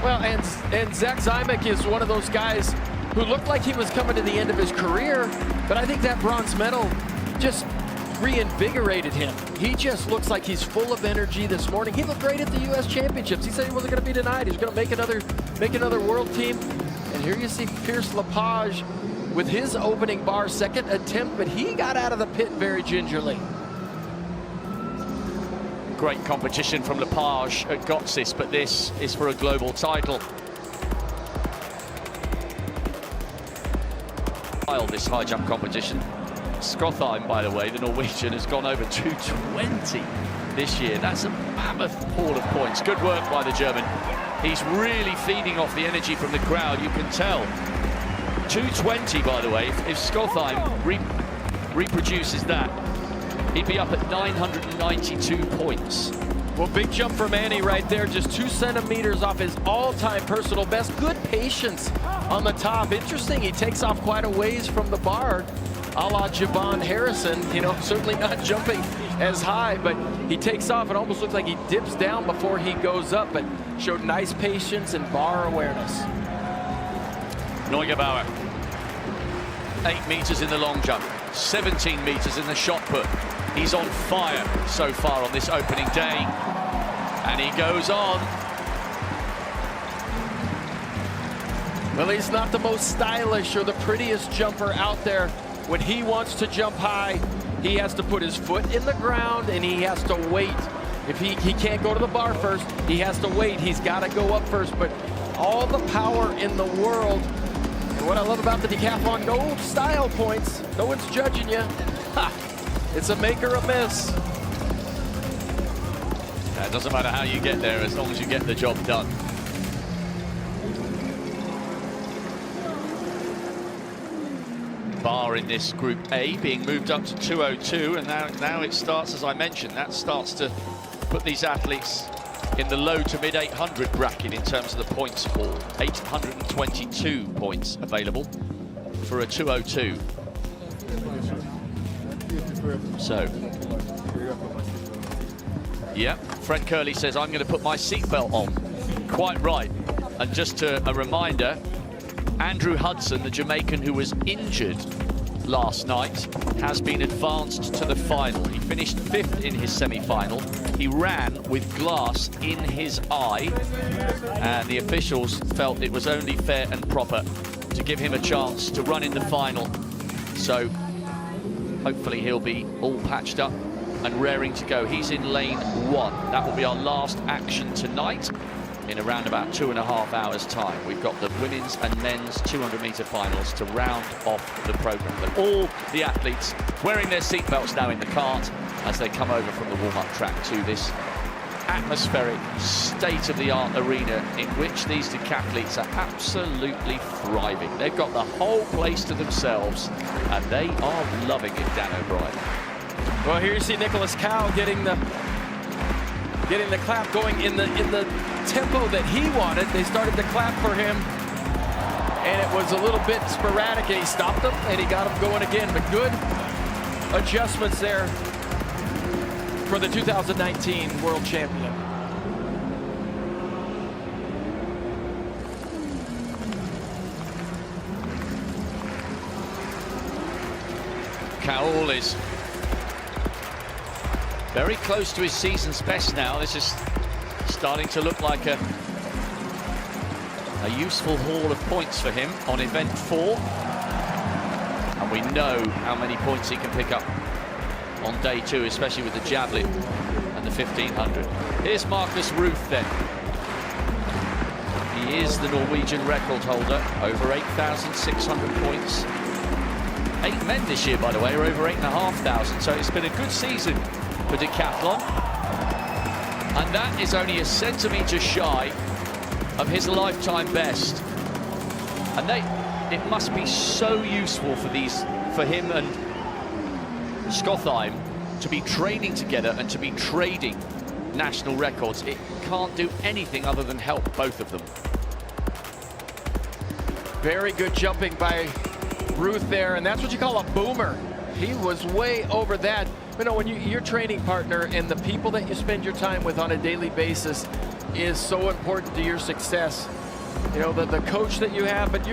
[SPEAKER 3] Well, and Zach Zemek is one of those guys who looked like he was coming to the end of his career, but I think that bronze medal just reinvigorated him. He just looks like he's full of energy this morning. He looked great at the U.S. Championships. He said he wasn't going to be denied. He was going to make another world team. And here you see Pierce Lepage with his opening bar second attempt, but he got out of the pit very gingerly.
[SPEAKER 1] Great competition from Lepage at Gotsis, but this is for a global title. This high jump competition. Skotheim, by the way, the Norwegian, has gone over 220 this year. That's a mammoth haul of points. Good work by the German. He's really feeding off the energy from the crowd, you can tell. 220, by the way, if Skotheim reproduces that, he'd be up at 992 points.
[SPEAKER 3] Well, big jump for Manny right there, just 2 centimeters off his all-time personal best. Good patience on the top. Interesting, he takes off quite a ways from the bar, a la Javon Harrison, you know, certainly not jumping as high, but he takes off. It almost looks like he dips down before he goes up, but showed nice patience and bar awareness.
[SPEAKER 1] Neugebauer, 8 meters in the long jump, 17 meters in the shot put. He's on fire so far on this opening day, and he goes on.
[SPEAKER 3] Well, he's not the most stylish or the prettiest jumper out there. When he wants to jump high, he has to put his foot in the ground and he has to wait. If he can't go to the bar first, he has to wait. He's got to go up first, but all the power in the world. And what I love about the decathlon, no style points. No one's judging you. Ha! It's a make or a miss.
[SPEAKER 1] It doesn't matter how you get there as long as you get the job done. Bar in this Group A being moved up to 202, and now it starts, as I mentioned, that starts to put these athletes in the low to mid 800 bracket in terms of the points haul. 822 points available for a 202. So, yeah, Fred Curley says, I'm going to put my seatbelt on. Quite right. And just a reminder, Andrew Hudson, the Jamaican who was injured last night, has been advanced to the final. He finished 5th in his semi-final. He ran with glass in his eye, and the officials felt it was only fair and proper to give him a chance to run in the final. So hopefully he'll be all patched up and raring to go. He's in lane 1. That will be our last action tonight in around about 2.5 hours time. We've got the women's and men's 200-meter finals to round off the program. But all the athletes wearing their seatbelts now in the cart as they come over from the warm-up track to this atmospheric, state-of-the-art arena in which these decathletes are absolutely thriving. They've got the whole place to themselves, and they are loving it, Dan O'Brien.
[SPEAKER 3] Well, here you see Nicholas Cow getting the clap going in the tempo that he wanted. They started to clap for him, and it was a little bit sporadic, and he stopped them, and he got them going again. But good adjustments there for the 2019 world champion.
[SPEAKER 1] Cowell is very close to his season's best now. This is starting to look like a useful haul of points for him on event 4. And we know how many points he can pick up on day 2, especially with the Javelin and the 1500. Here's Marcus Ruth then. He is the Norwegian record holder, over 8,600 points. 8 men this year, by the way, are over 8,500, so it's been a good season for Decathlon. And that is only a centimetre shy of his lifetime best. And it must be so useful for him and Skotheim to be training together and to be trading national records. It can't do anything other than help both of them.
[SPEAKER 3] Very good jumping by Ruth there, and that's what you call a boomer. He was way over that. You know, when your training partner and the people that you spend your time with on a daily basis is so important to your success. You know, the coach that you have, but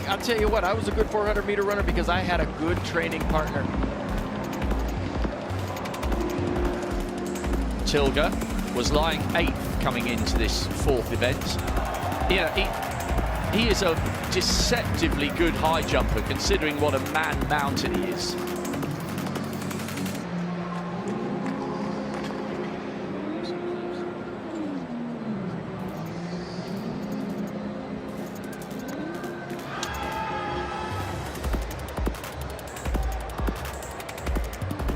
[SPEAKER 3] I'll tell you what, I was a good 400-meter runner because I had a good training partner.
[SPEAKER 1] Tilger was lying 8th coming into this 4th event. Yeah, he is a deceptively good high jumper considering what a man mountain he is.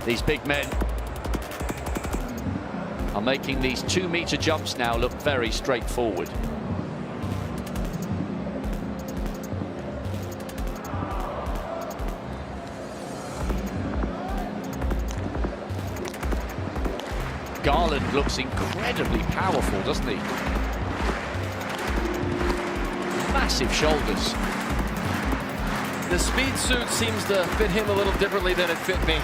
[SPEAKER 1] These big men are making these 2-meter jumps now look very straightforward. Garland looks incredibly powerful, doesn't he? Massive shoulders.
[SPEAKER 3] The speed suit seems to fit him a little differently than it fit me.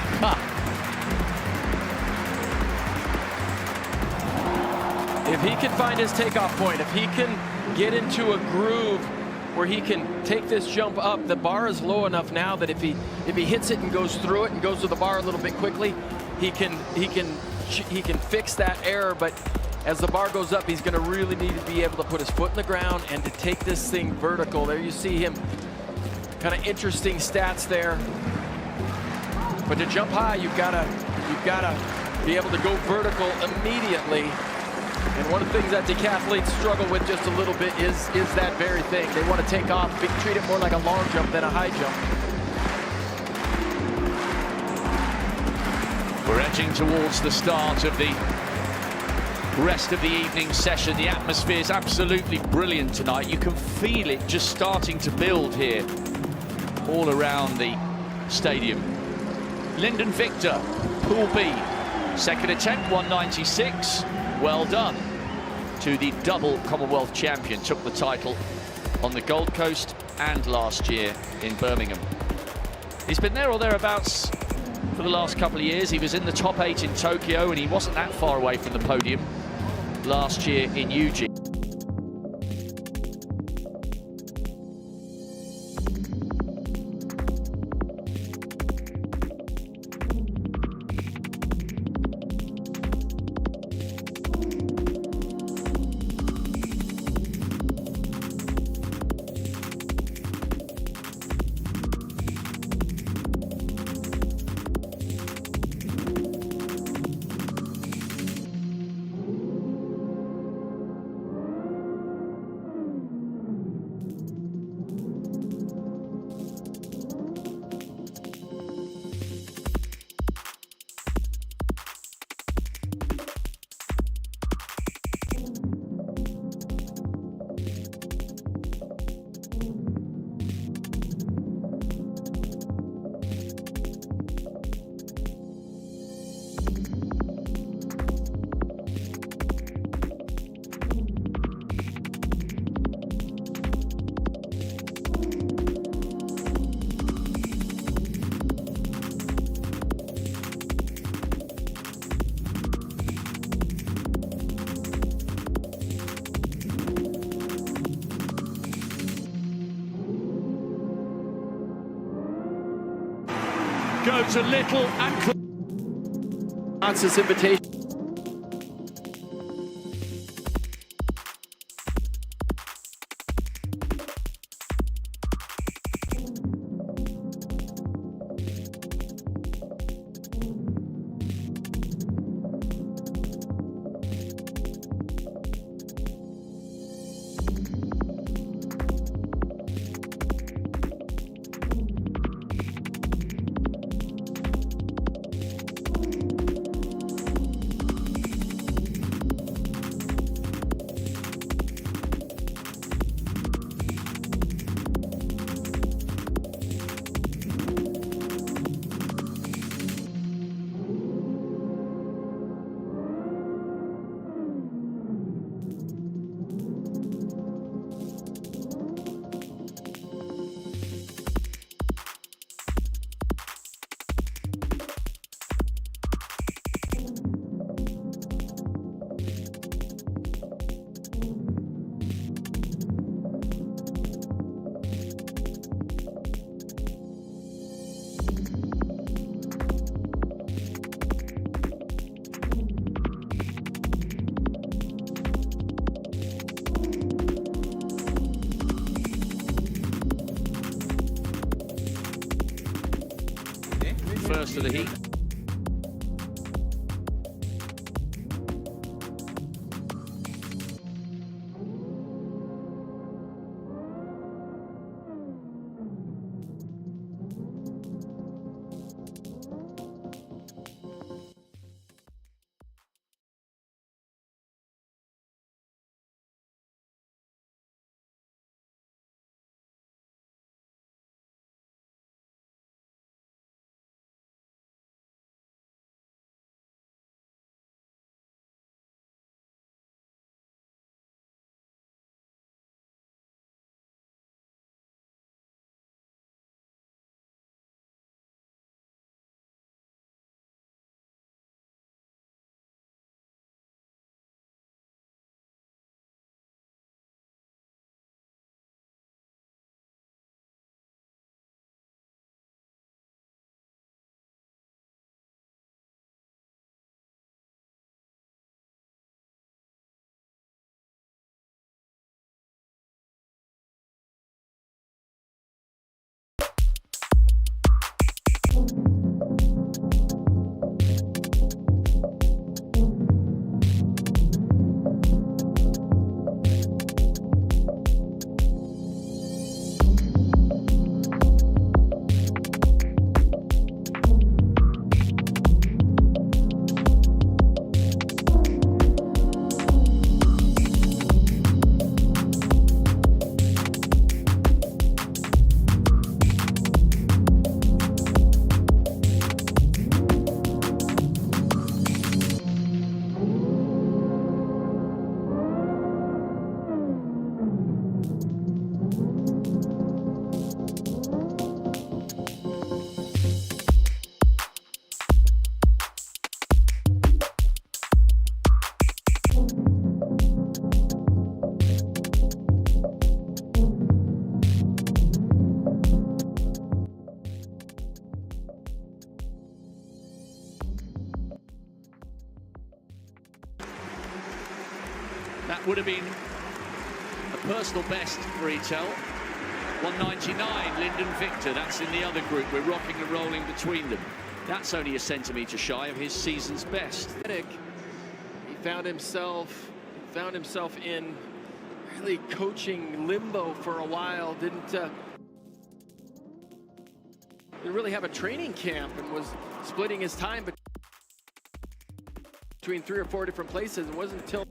[SPEAKER 3] If he can find his takeoff point, if he can get into a groove where he can take this jump up, the bar is low enough now that if he hits it and goes through it and goes to the bar a little bit quickly, he can fix that error. But as the bar goes up, he's going to really need to be able to put his foot in the ground and to take this thing vertical. There you see him, kind of interesting stats there. But to jump high, you've got to be able to go vertical immediately. And one of the things that decathletes struggle with just a little bit is that very thing. They want to take off, treat it more like a long jump than a high jump.
[SPEAKER 1] We're edging towards the start of the rest of the evening session. The atmosphere is absolutely brilliant tonight. You can feel it just starting to build here all around the stadium. Lyndon Victor, Pool B, second attempt, 196. Well done to the double Commonwealth champion. Took the title on the Gold Coast and last year in Birmingham. He's been there or thereabouts for the last couple of years. He was in the top 8 in Tokyo, and he wasn't that far away from the podium last year in Eugene. goes a little and...
[SPEAKER 3] This invitation.
[SPEAKER 1] First of the heat. That would have been a personal best for Etel. 199, Lyndon Victor, that's in the other group. We're rocking and rolling between them. That's only a centimetre shy of his season's best.
[SPEAKER 3] He found himself in really coaching limbo for a while. Didn't really have a training camp and was splitting his time between 3 or 4 different places. It wasn't until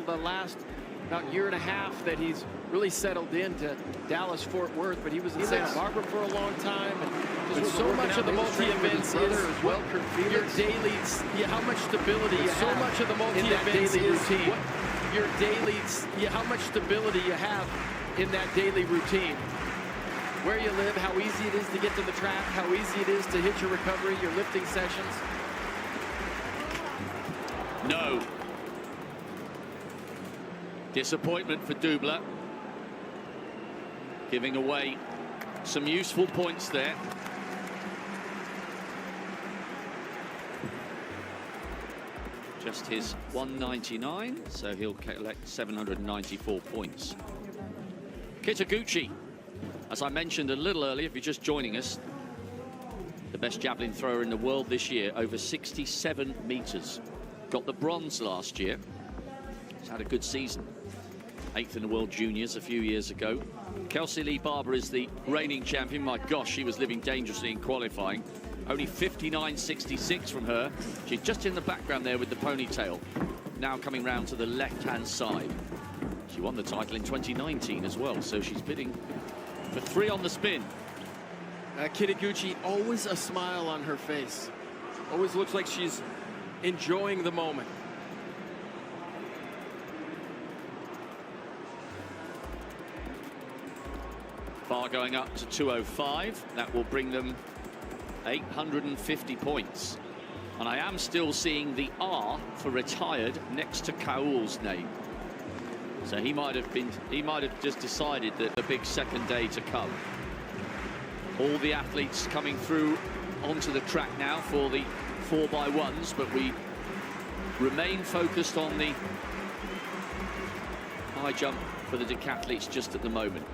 [SPEAKER 3] the last about year and a half that he's really settled into Dallas-Fort Worth, but he was in Santa Barbara for a long time. And so much of the multi-events is well, your daily, how much stability you have. So much of the multi-events is routine. Your daily, how much stability you have in that daily routine. Where you live, how easy it is to get to the track, how easy it is to hit your recovery, your lifting sessions.
[SPEAKER 1] No. Disappointment for Dubler. Giving away Some useful points there. Just his 199, so he'll collect 794 points. Kitaguchi, as I mentioned a little earlier, if you're just joining us, the best javelin thrower in the world this year, over 67 meters. Got the bronze last year. He's had a good season. 8th in the World Juniors a few years ago. Kelsey Lee Barber is the reigning champion. My gosh, she was living dangerously in qualifying. Only 59.66 from her. She's just in the background there with the ponytail. Now coming round to the left-hand side. She won the title in 2019 as well, so she's bidding for 3 on the spin.
[SPEAKER 3] Kitaguchi, always a smile on her face. Always looks like she's enjoying the moment.
[SPEAKER 1] Bar going up to 205. That will bring them 850 points. And I am still seeing the R for retired next to Kaul's name. So he might have just decided that the big second day to come. All the athletes coming through onto the track now for the 4x1s, but we remain focused on the high jump for the decathletes just at the moment.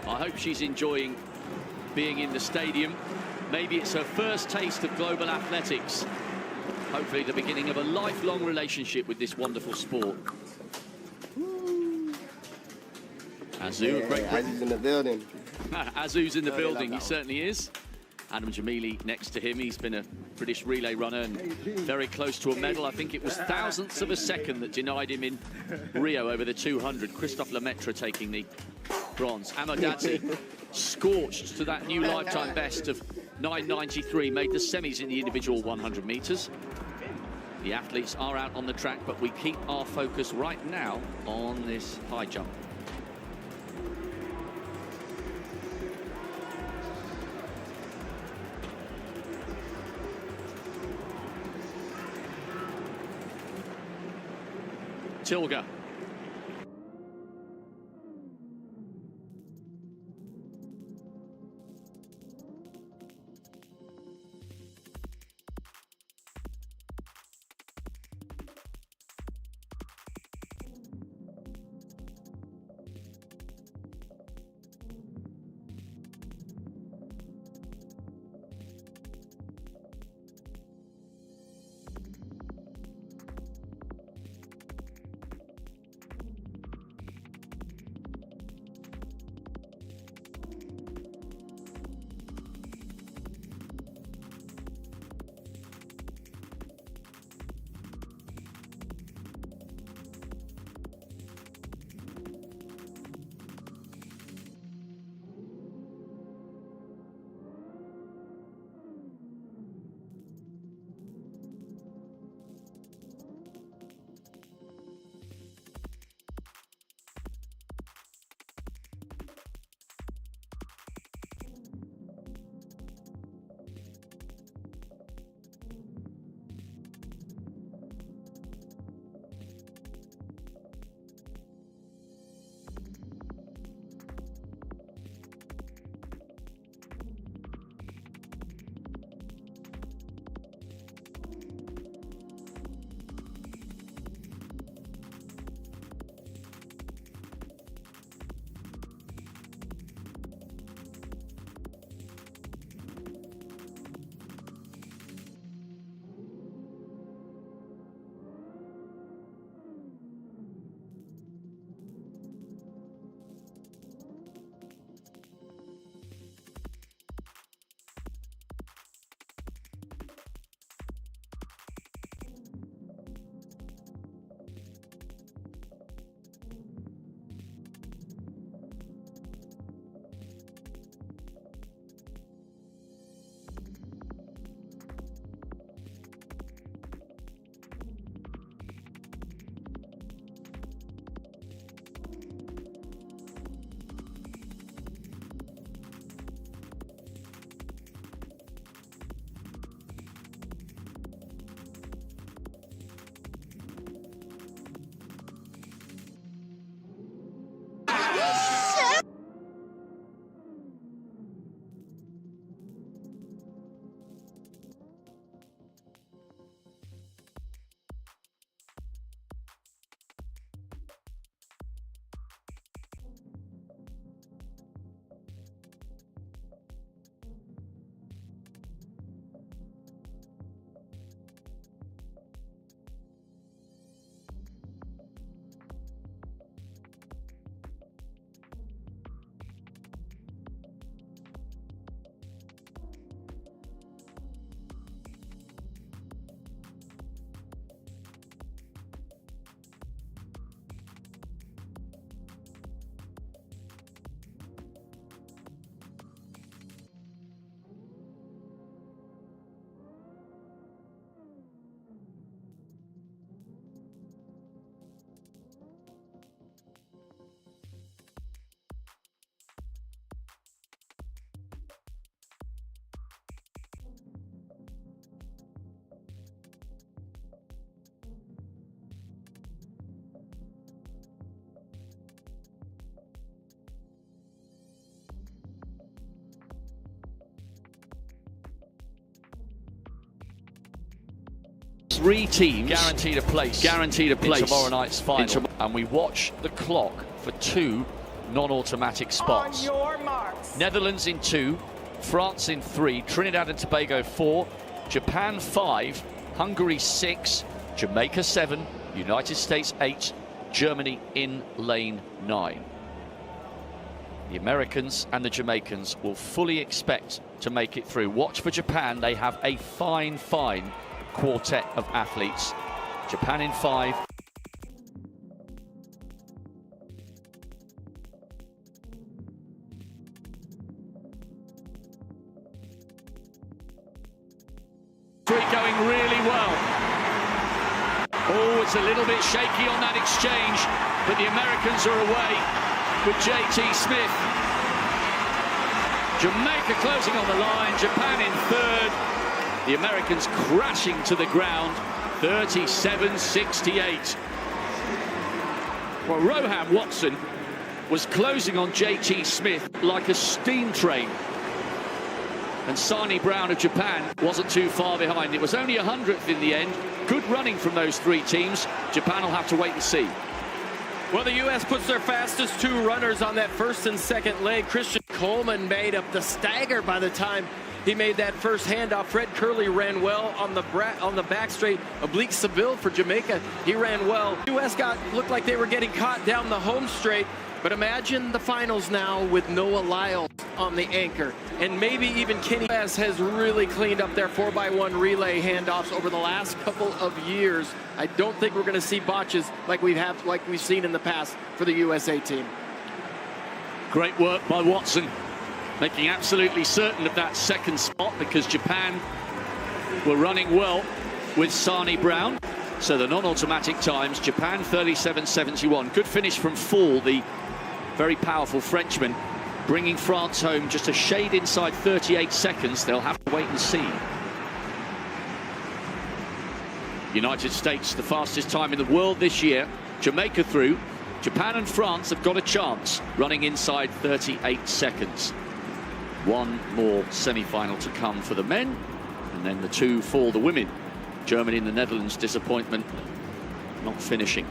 [SPEAKER 1] I hope she's enjoying being in the stadium. Maybe it's her first taste of global athletics. Hopefully the beginning of a lifelong relationship with this wonderful sport. Azu, Great Britain.
[SPEAKER 7] Azu's in the building.
[SPEAKER 1] Azu's in the building, he certainly is. Adam Jamili next to him. He's been a British relay runner and very close to a medal. I think it was thousandths of a second that denied him in Rio over the 200. Christophe Lemaitre taking the bronze. Amadadzi scorched to that new lifetime best of 9.93, made the semis in the individual 100 meters. The athletes are out on the track, but we keep our focus right now on this high jump. Tilga. 3 teams
[SPEAKER 2] guaranteed a place
[SPEAKER 1] in tomorrow night's final.
[SPEAKER 2] And we watch the clock for 2 non-automatic spots. Netherlands in 2, France in 3, Trinidad and Tobago 4, Japan 5, Hungary 6, Jamaica 7, United States 8, Germany in lane 9. The Americans and the Jamaicans will fully expect to make it through. Watch for Japan. They have a fine quartet of athletes. Japan in 5.
[SPEAKER 1] Going really well. Oh, it's a little bit shaky on that exchange, but the Americans are away with JT Smith. Jamaica closing on the line, Japan in 3rd. The Americans crashing to the ground, 37.68. Well, Rohan Watson was closing on JT Smith like a steam train. And Sani Brown of Japan wasn't too far behind. It was only 100th in the end. Good running from those 3 teams. Japan will have to wait and see.
[SPEAKER 3] Well, the U.S. puts their fastest 2 runners on that first and second leg. Christian Coleman made up the stagger by the time he made that first handoff. Fred Curley ran well on the back straight. Oblique Seville for Jamaica, he ran well. U.S. looked like they were getting caught down the home straight. But imagine the finals now with Noah Lyles on the anchor. And maybe even Kenny has really cleaned up their 4x1 relay handoffs over the last couple of years. I don't think we're going to see botches like we've seen in the past for the USA team.
[SPEAKER 1] Great work by Watson, making absolutely certain of that second spot because Japan were running well with Sani Brown. So the non-automatic times, Japan 37.71. Good finish from Fall, the very powerful Frenchman, bringing France home just a shade inside 38 seconds. They'll have to wait and see. United States, the fastest time in the world this year. Jamaica through. Japan and France have got a chance, running inside 38 seconds. One more semi-final to come for the men, and then the 2 for the women. Germany and the Netherlands, disappointment, not finishing.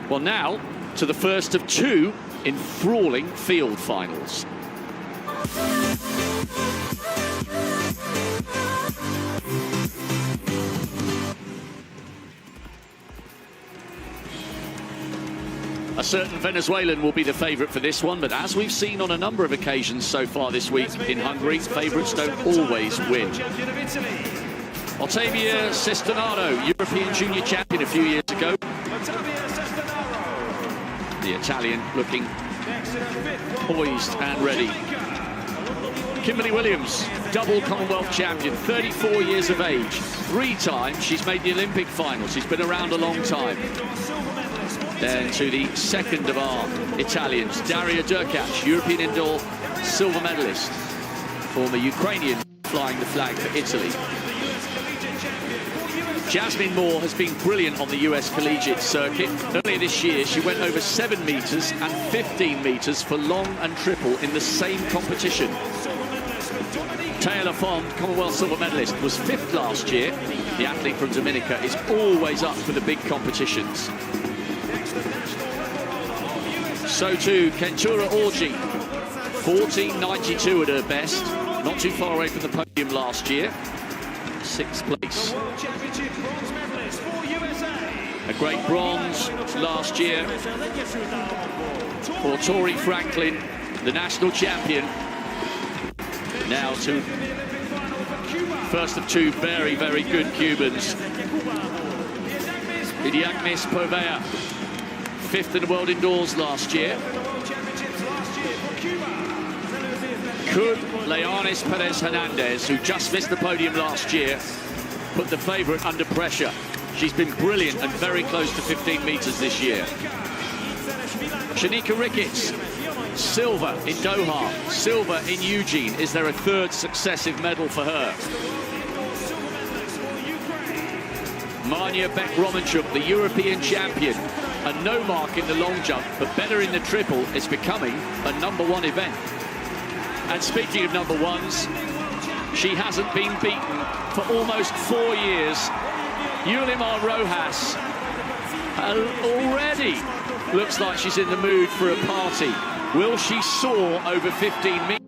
[SPEAKER 1] Well, now to the first of 2 enthralling field finals. A certain Venezuelan will be the favourite for this one, but as we've seen on a number of occasions so far this week in Hungary, favourites don't always win. Ottavia Cestinaro, European junior champion a few years ago. The Italian looking poised and ready. Kimberly Williams, double Commonwealth champion, 34 years of age. 3 times she's made the Olympic final. She's been around a long time. Then to the second of our Italians, Daria Derkach, European indoor silver medalist. Former Ukrainian flying the flag for Italy. Jasmine Moore has been brilliant on the US collegiate circuit. Earlier this year, she went over 7 metres and 15 metres for long and triple in the same competition. Taylor Fond, Commonwealth silver medalist, was 5th last year. The athlete from Dominica is always up for the big competitions. So too, Kentura Orji, 14.92 at her best. Not too far away from the podium last year. 6th place. A great bronze last year for Tori Franklin, the national champion. Now to first of 2 very, very good Cubans. Idiakmis Povea, 5th in the world indoors last year. Could Leonis Perez Hernandez, who just missed the podium last year, put the favourite under pressure? She's been brilliant and very close to 15 metres this year. Shanika Ricketts, silver in Doha, silver in Eugene. Is there a 3rd successive medal for her? Manya Beck-Romanchuk, the European champion. A no mark in the long jump, but better in the triple. It's becoming a #1 event. And speaking of #1s, She hasn't been beaten for almost 4 years. Yulimar Rojas already looks like she's in the mood for a party. Will she soar over 15 meters?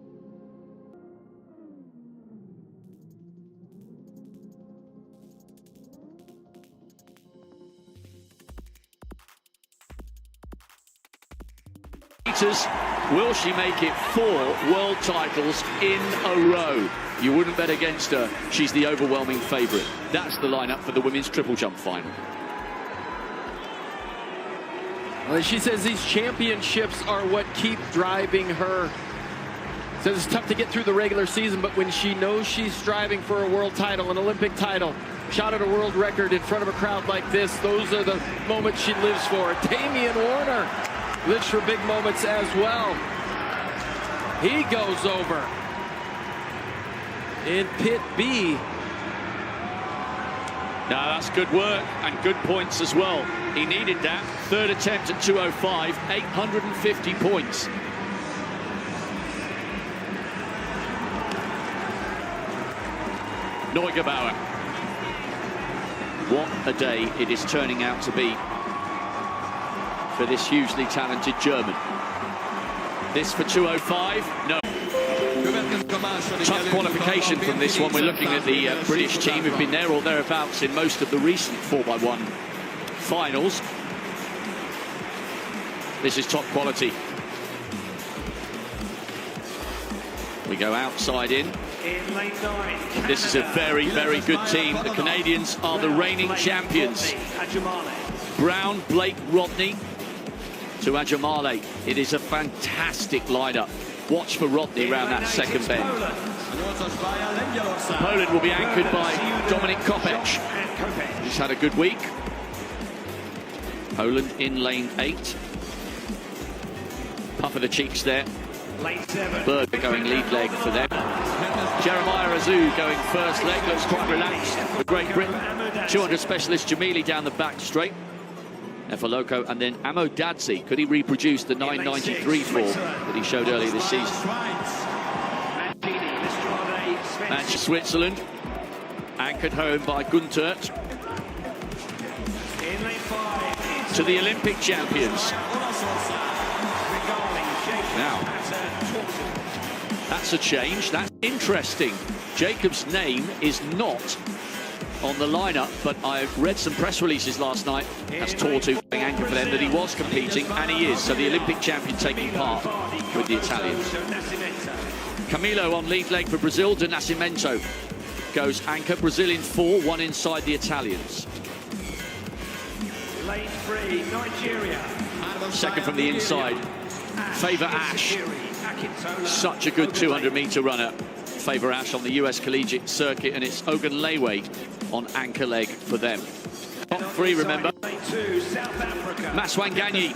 [SPEAKER 1] Will she make it 4 world titles in a row? You wouldn't bet against her. She's the overwhelming favourite. That's the lineup for the women's triple jump final.
[SPEAKER 3] Well, she says these championships are what keep driving her. Says it's tough to get through the regular season, but when she knows she's striving for a world title, an Olympic title, shot at a world record in front of a crowd like this, those are the moments she lives for. Damien Warner lives for big moments as well. He goes over in pit B.
[SPEAKER 1] Now that's good work and good points as well. He needed that. Third attempt at 205, 850 points. Neugebauer. What a day it is turning out to be for this hugely talented German. This for 205, no. Tough qualification from this one. We're looking at the British team who've been there or thereabouts in most of the recent 4x1 finals. This is top quality. We go outside in. This is a very, very good team. The Canadians are the reigning champions. Brown, Blake, Rodney to Ajamale. It is a fantastic lineup. Watch for Rodney around that second bend. Poland will be anchored by Dominik Kopecz. He's had a good week. Poland in lane 8. Puff of the cheeks there. Berger going lead leg for them. Jeremiah Azu going first leg. Looks quite relaxed for Great Britain. 200 specialist Jamili down the back straight. Efaloco and then Amo Dadzi. Could he reproduce the 993 form that he showed earlier this season? And Switzerland, anchored home by Guntert. To the Olympic champions. Now, that's a change. That's interesting. Jacob's name is not on the lineup, but I read some press releases last night, as Tortu being anchor for them, that he was competing, and he is. So the Olympic champion taking part with the Italians. Camilo on lead leg for Brazil. De Nascimento goes anchor. Brazil in 4, 1 inside the Italians.
[SPEAKER 2] Lane 3, Nigeria.
[SPEAKER 1] Second from the inside, Favor Ash. Such a good 200-meter runner. Favor Ash on the US collegiate circuit, and it's Ogun Lewe on anchor leg for them. Top 3, remember. Maswanganyi,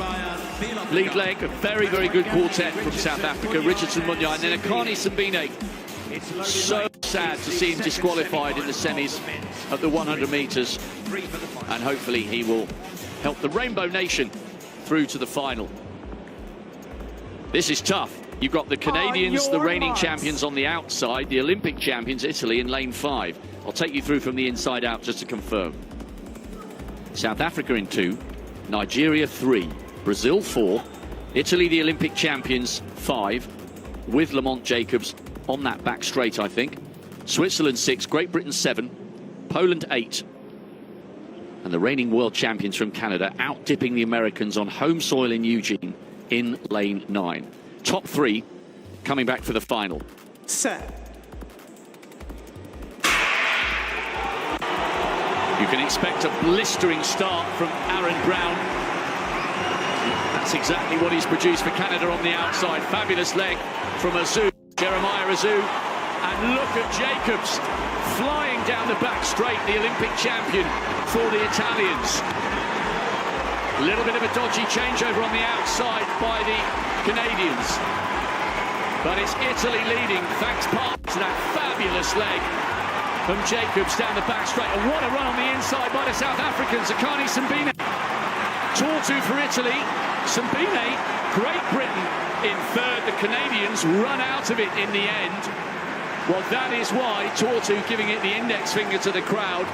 [SPEAKER 1] lead leg, a very, very good quartet from South Africa. Richardson Munya, and then Akani Simbine. So sad to see him disqualified in the semis of the 100 meters. And hopefully he will help the Rainbow Nation through to the final. This is tough. You've got the Canadians, the reigning champions on the outside, the Olympic champions, Italy, in lane 5. I'll take you through from the inside out just to confirm. South Africa in 2, Nigeria 3, Brazil 4, Italy, the Olympic champions, 5, with Lamont Jacobs on that back straight, I think. Switzerland 6, Great Britain 7, Poland 8, and the reigning world champions from Canada out-dipping the Americans on home soil in Eugene in lane 9. Top 3 coming back for the final.
[SPEAKER 2] Set.
[SPEAKER 1] You can expect a blistering start from Aaron Brown. That's exactly what he's produced for Canada on the outside. Fabulous leg from Azu, Jeremiah Azu. And look at Jacobs flying down the back straight, the Olympic champion for the Italians. A little bit of a dodgy changeover on the outside by the Canadians. But it's Italy leading, thanks part to that fabulous leg from Jacobs down the back straight. And what a run on the inside by the South Africans. Akani Simbine. Tortu for Italy. Simbine, Great Britain in 3rd. The Canadians run out of it in the end. Well, that is why Tortu giving it the index finger to the crowd.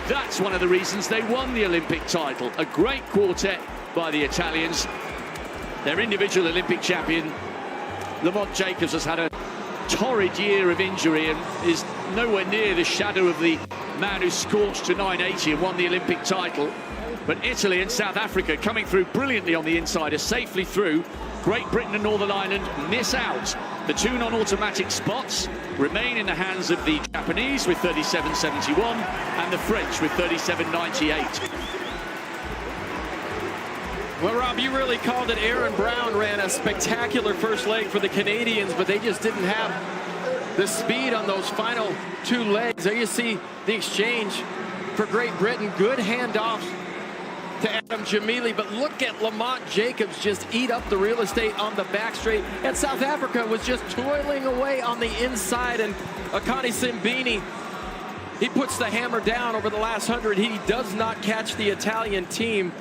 [SPEAKER 1] That's one of the reasons they won the Olympic title. A great quartet by the Italians. Their individual Olympic champion, Lamont Jacobs, has had a torrid year of injury and is nowhere near the shadow of the man who scorched to 980 and won the Olympic title. But Italy and South Africa coming through brilliantly on the inside, are safely through. Great Britain and Northern Ireland miss out. The two non-automatic spots remain in the hands of the Japanese with 37.71 and the French with 37.98.
[SPEAKER 3] Well, Rob, you really called it. Aaron Brown ran a spectacular first leg for the Canadians, but they just didn't have the speed on those final two legs. There you see the exchange for Great Britain. Good handoffs to Adam Jamili, but look at Lamont Jacobs just eat up the real estate on the back straight. And South Africa was just toiling away on the inside, and Akani Simbini, he puts the hammer down over the last 100. He does not catch the Italian team,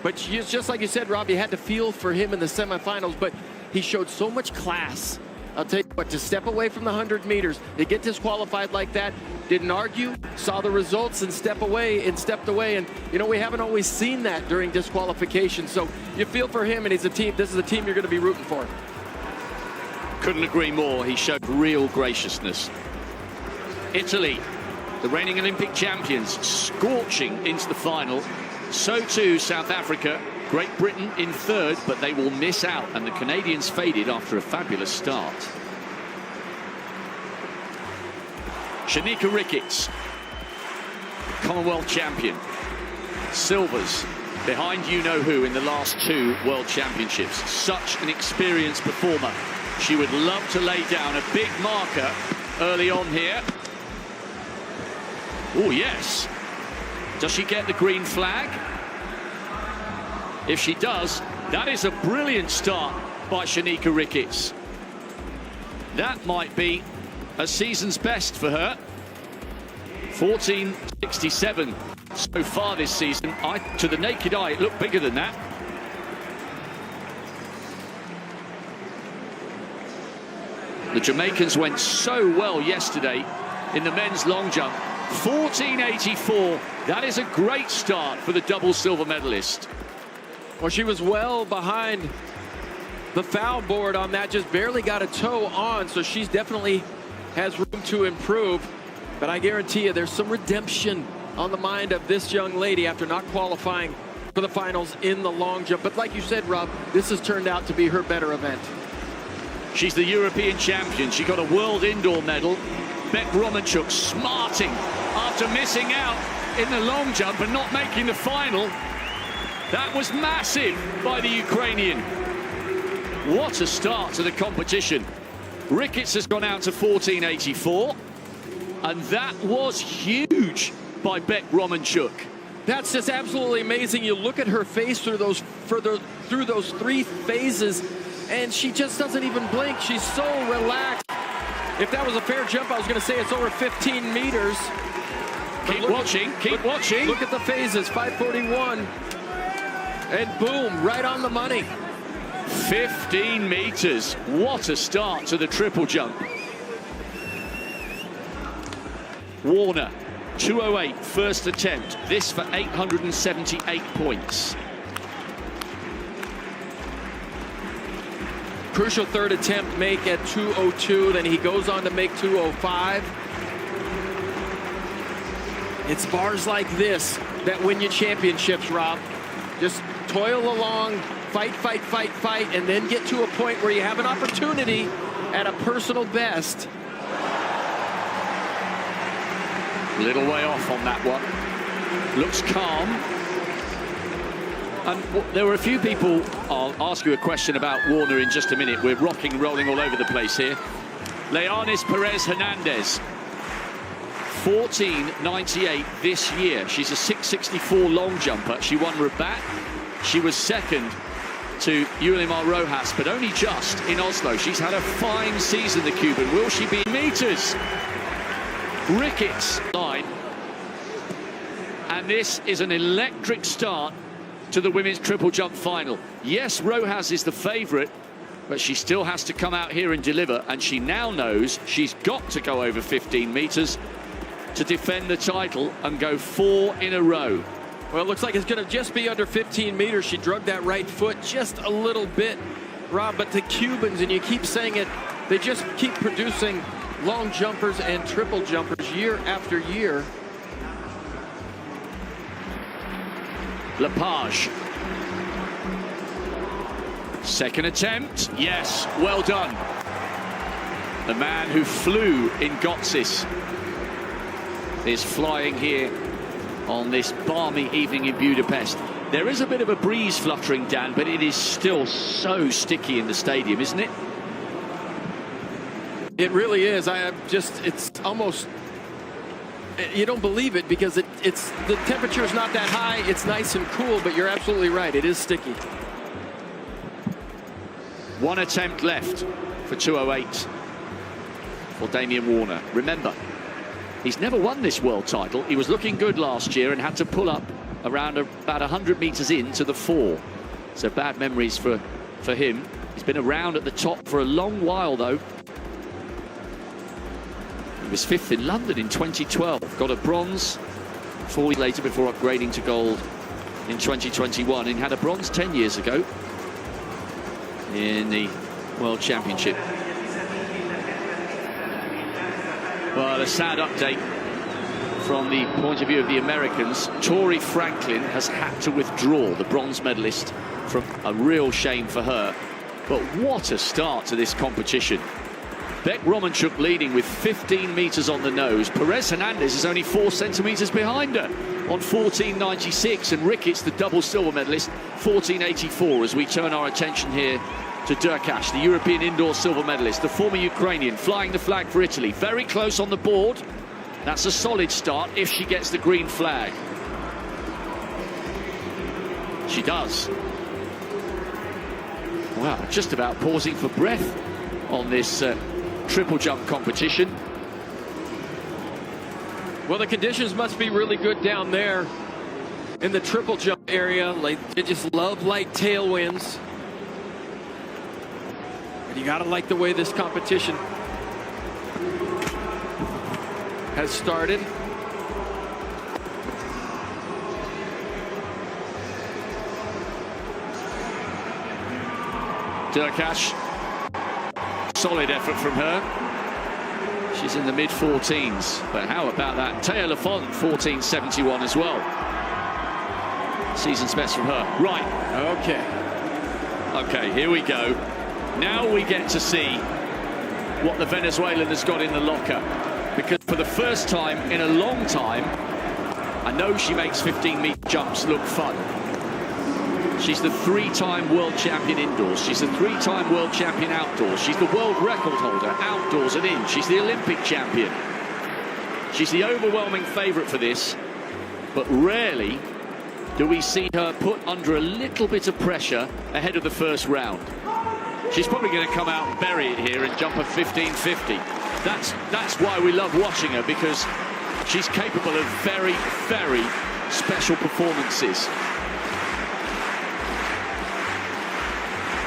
[SPEAKER 3] but just like you said, Rob, you had to feel for him in the semifinals, but he showed so much class. I'll tell you what, to step away from the 100 meters, to get disqualified like that, didn't argue, saw the results and stepped away. And, you know, we haven't always seen that during disqualification. So you feel for him, and he's a team. This is a team you're going to be rooting for.
[SPEAKER 1] Couldn't agree more. He showed real graciousness. Italy, the reigning Olympic champions, scorching into the final. So too South Africa. Great Britain in third, but they will miss out, and the Canadians faded after a fabulous start. Shanika Ricketts, Commonwealth champion. Silvers behind you-know-who in the last two World Championships. Such an experienced performer. She would love to lay down a big marker early on here. Oh, yes. Does she get the green flag? If she does, that is a brilliant start by Shanika Ricketts. That might be a season's best for her. 14.67 so far this season. To the naked eye, it looked bigger than that. The Jamaicans went so well yesterday in the men's long jump. 14.84. That is a great start for the double silver medalist.
[SPEAKER 3] Well, she was well behind the foul board on that, just barely got a toe on, so she's definitely has room to improve. But I guarantee you there's some redemption on the mind of this young lady after not qualifying for the finals in the long jump. But like you said, Rob, this has turned out to be her better event.
[SPEAKER 1] She's the European champion. She got a world indoor medal. Beck Romanchuk smarting after missing out in the long jump and not making the final. That was massive by the Ukrainian. What a start to the competition. Ricketts has gone out to 14.84, and that was huge by Beck Romanchuk.
[SPEAKER 3] That's just absolutely amazing. You look at her face through those three phases, and she just doesn't even blink. She's so relaxed. If that was a fair jump, I was going to say it's over 15 meters.
[SPEAKER 1] Keep watching, keep watching.
[SPEAKER 3] Look at the phases, 541. And boom, right on the money.
[SPEAKER 1] 15 meters. What a start to the triple jump. Warner, 208, first attempt. This for 878 points.
[SPEAKER 3] Crucial third attempt make at 202. Then he goes on to make 205. It's bars like this that win you championships, Rob. Just toil along, fight, fight, fight, fight, and then get to a point where you have an opportunity at a personal best.
[SPEAKER 1] Little way off on that one. Looks calm. And there were a few people. I'll ask you a question about Warner in just a minute. We're rocking, rolling all over the place here. Leonis Perez Hernandez, 14.98 this year. She's a 6.64 long jumper. She won Rabat. She was second to Yulimar Rojas, but only just in Oslo. She's had a fine season, the Cuban. Will she be meters? Ricketts line. And this is an electric start to the women's triple jump final. Yes, Rojas is the favorite, but she still has to come out here and deliver, and she now knows she's got to go over 15 meters to defend the title and go 4 in a row.
[SPEAKER 3] Well, it looks like it's going to just be under 15 meters. She drugged that right foot just a little bit, Rob, but the Cubans, and you keep saying it, they just keep producing long jumpers and triple jumpers year after year.
[SPEAKER 1] Lepage. Second attempt. Yes, well done. The man who flew in Gotsis is flying here on this balmy evening in Budapest. There is a bit of a breeze fluttering, Dan, but it is still so sticky in the stadium, isn't it?
[SPEAKER 3] It really is. It's almost, you don't believe it because it's the temperature is not that high. It's nice and cool, but you're absolutely right. It is sticky.
[SPEAKER 1] One attempt left for 2:08 for Damien Warner. Remember, he's never won this world title. He was looking good last year and had to pull up around about 100 meters into the 4. So bad memories for him. He's been around at the top for a long while, though. He was 5th in London in 2012. Got a bronze 4 weeks later before upgrading to gold in 2021. And had a bronze 10 years ago in the World Championship. Well, a sad update from the point of view of the Americans. Tori Franklin has had to withdraw, the bronze medalist, from a real shame for her. But what a start to this competition. Beck Romanchuk leading with 15 meters on the nose. Perez Hernandez is only 4 centimeters behind her on 14.96, and Ricketts, the double silver medalist, 14.84, as we turn our attention here to Durkash, the European indoor silver medalist, the former Ukrainian, flying the flag for Italy. Very close on the board. That's a solid start if she gets the green flag. She does. Wow, just about pausing for breath on this triple jump competition.
[SPEAKER 3] Well, the conditions must be really good down there in the triple jump area. Like, they just love light tailwinds. And you gotta like the way this competition has started.
[SPEAKER 1] Durkash, solid effort from her. She's in the mid-14s, but how about that? Taya Lafont, 14.71 as well. Season's best from her. Right. Okay, here we go. Now we get to see what the Venezuelan has got in the locker, because for the first time in a long time, I know she makes 15-meter jumps look fun. She's the 3-time world champion indoors. She's the 3-time world champion outdoors. She's the world record holder outdoors and in. She's the Olympic champion. She's the overwhelming favourite for this, but rarely do we see her put under a little bit of pressure ahead of the first round. She's probably going to come out and bury it here and jump a 15.50. That's why we love watching her, because she's capable of very, very special performances.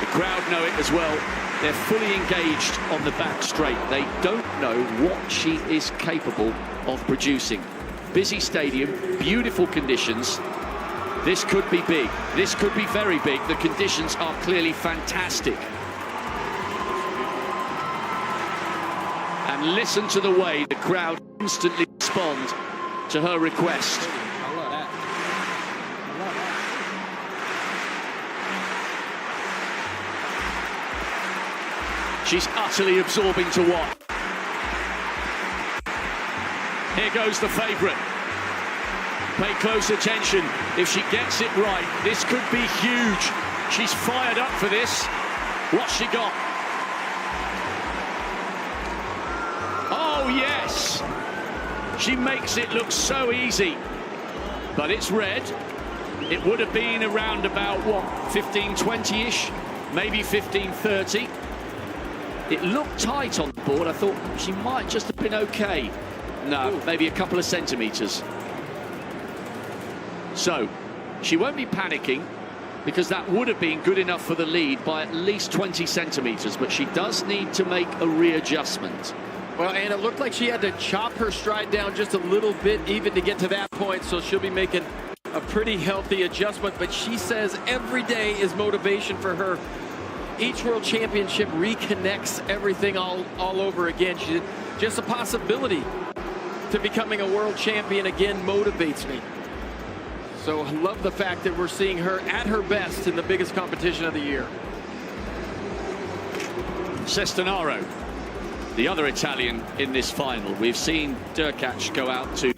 [SPEAKER 1] The crowd know it as well. They're fully engaged on the back straight. They don't know what she is capable of producing. Busy stadium, beautiful conditions. This could be big. This could be very big. The conditions are clearly fantastic. And listen to the way the crowd instantly respond to her request. She's utterly absorbing to watch. Here goes the favourite. Pay close attention. If she gets it right, this could be huge. She's fired up for this. What's she got? Oh, yes. She makes it look so easy. But it's red. It would have been around about, what, 15.20-ish? Maybe 15.30. It looked tight on the board. I thought she might just have been okay. No, maybe a couple of centimetres. So, she won't be panicking. because that would have been good enough for the lead by at least 20 centimetres, but she does need to make a readjustment.
[SPEAKER 3] Well, and it looked like she had to chop her stride down just a little bit even to get to that point, so she'll be making a pretty healthy adjustment, but she says every day is motivation for her. Each World Championship reconnects everything all over again. Just a possibility to becoming a world champion again motivates me. So I love the fact that we're seeing her at her best in the biggest competition of the year.
[SPEAKER 1] Sestanaro, the other Italian in this final. We've seen Derkach go out to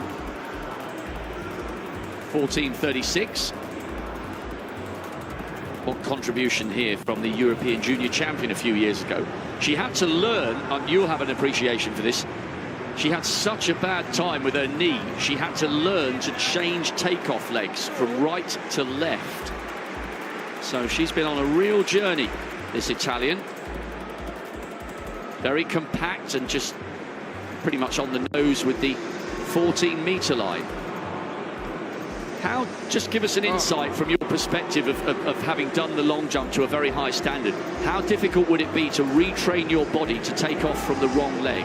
[SPEAKER 1] 14:36. What contribution here from the European Junior Champion a few years ago. She had to learn, and you'll have an appreciation for this, she had such a bad time with her knee. She had to learn to change takeoff legs from right to left. So she's been on a real journey, this Italian. Very compact and just pretty much on the nose with the 14-meter line. How, just give us an insight from your perspective of having done the long jump to a very high standard. How difficult would it be to retrain your body to take off from the wrong leg?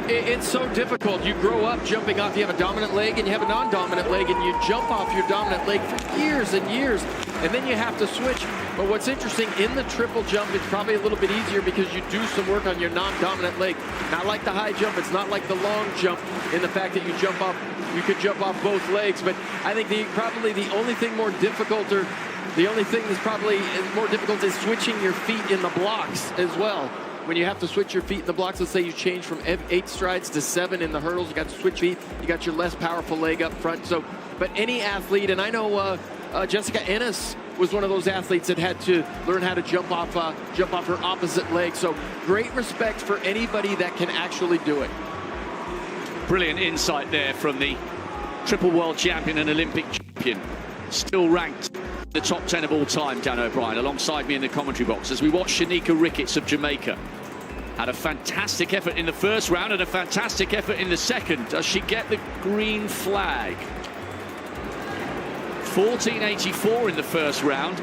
[SPEAKER 3] It's so difficult. You grow up jumping off, you have a dominant leg and you have a non-dominant leg, and you jump off your dominant leg for years and years, and then you have to switch. But what's interesting, in the triple jump, it's probably a little bit easier because you do some work on your non-dominant leg. Not like the high jump, it's not like the long jump in the fact that you jump off, you could jump off both legs. But I think probably the only thing more difficult, or the only thing that's probably more difficult, is switching your feet in the blocks as well. When you have to switch your feet in the blocks, let's say you change from 8 strides to 7 in the hurdles, you got to switch feet, you got your less powerful leg up front. So, but any athlete, and I know Jessica Ennis was one of those athletes that had to learn how to jump off her opposite leg. So great respect for anybody that can actually do it.
[SPEAKER 1] Brilliant insight there from the triple world champion and Olympic champion, still ranked the top 10 of all time, Dan O'Brien, alongside me in the commentary box as we watch Shanika Ricketts of Jamaica. Had a fantastic effort in the first round and a fantastic effort in the second. Does she get the green flag? 14.84 in the first round.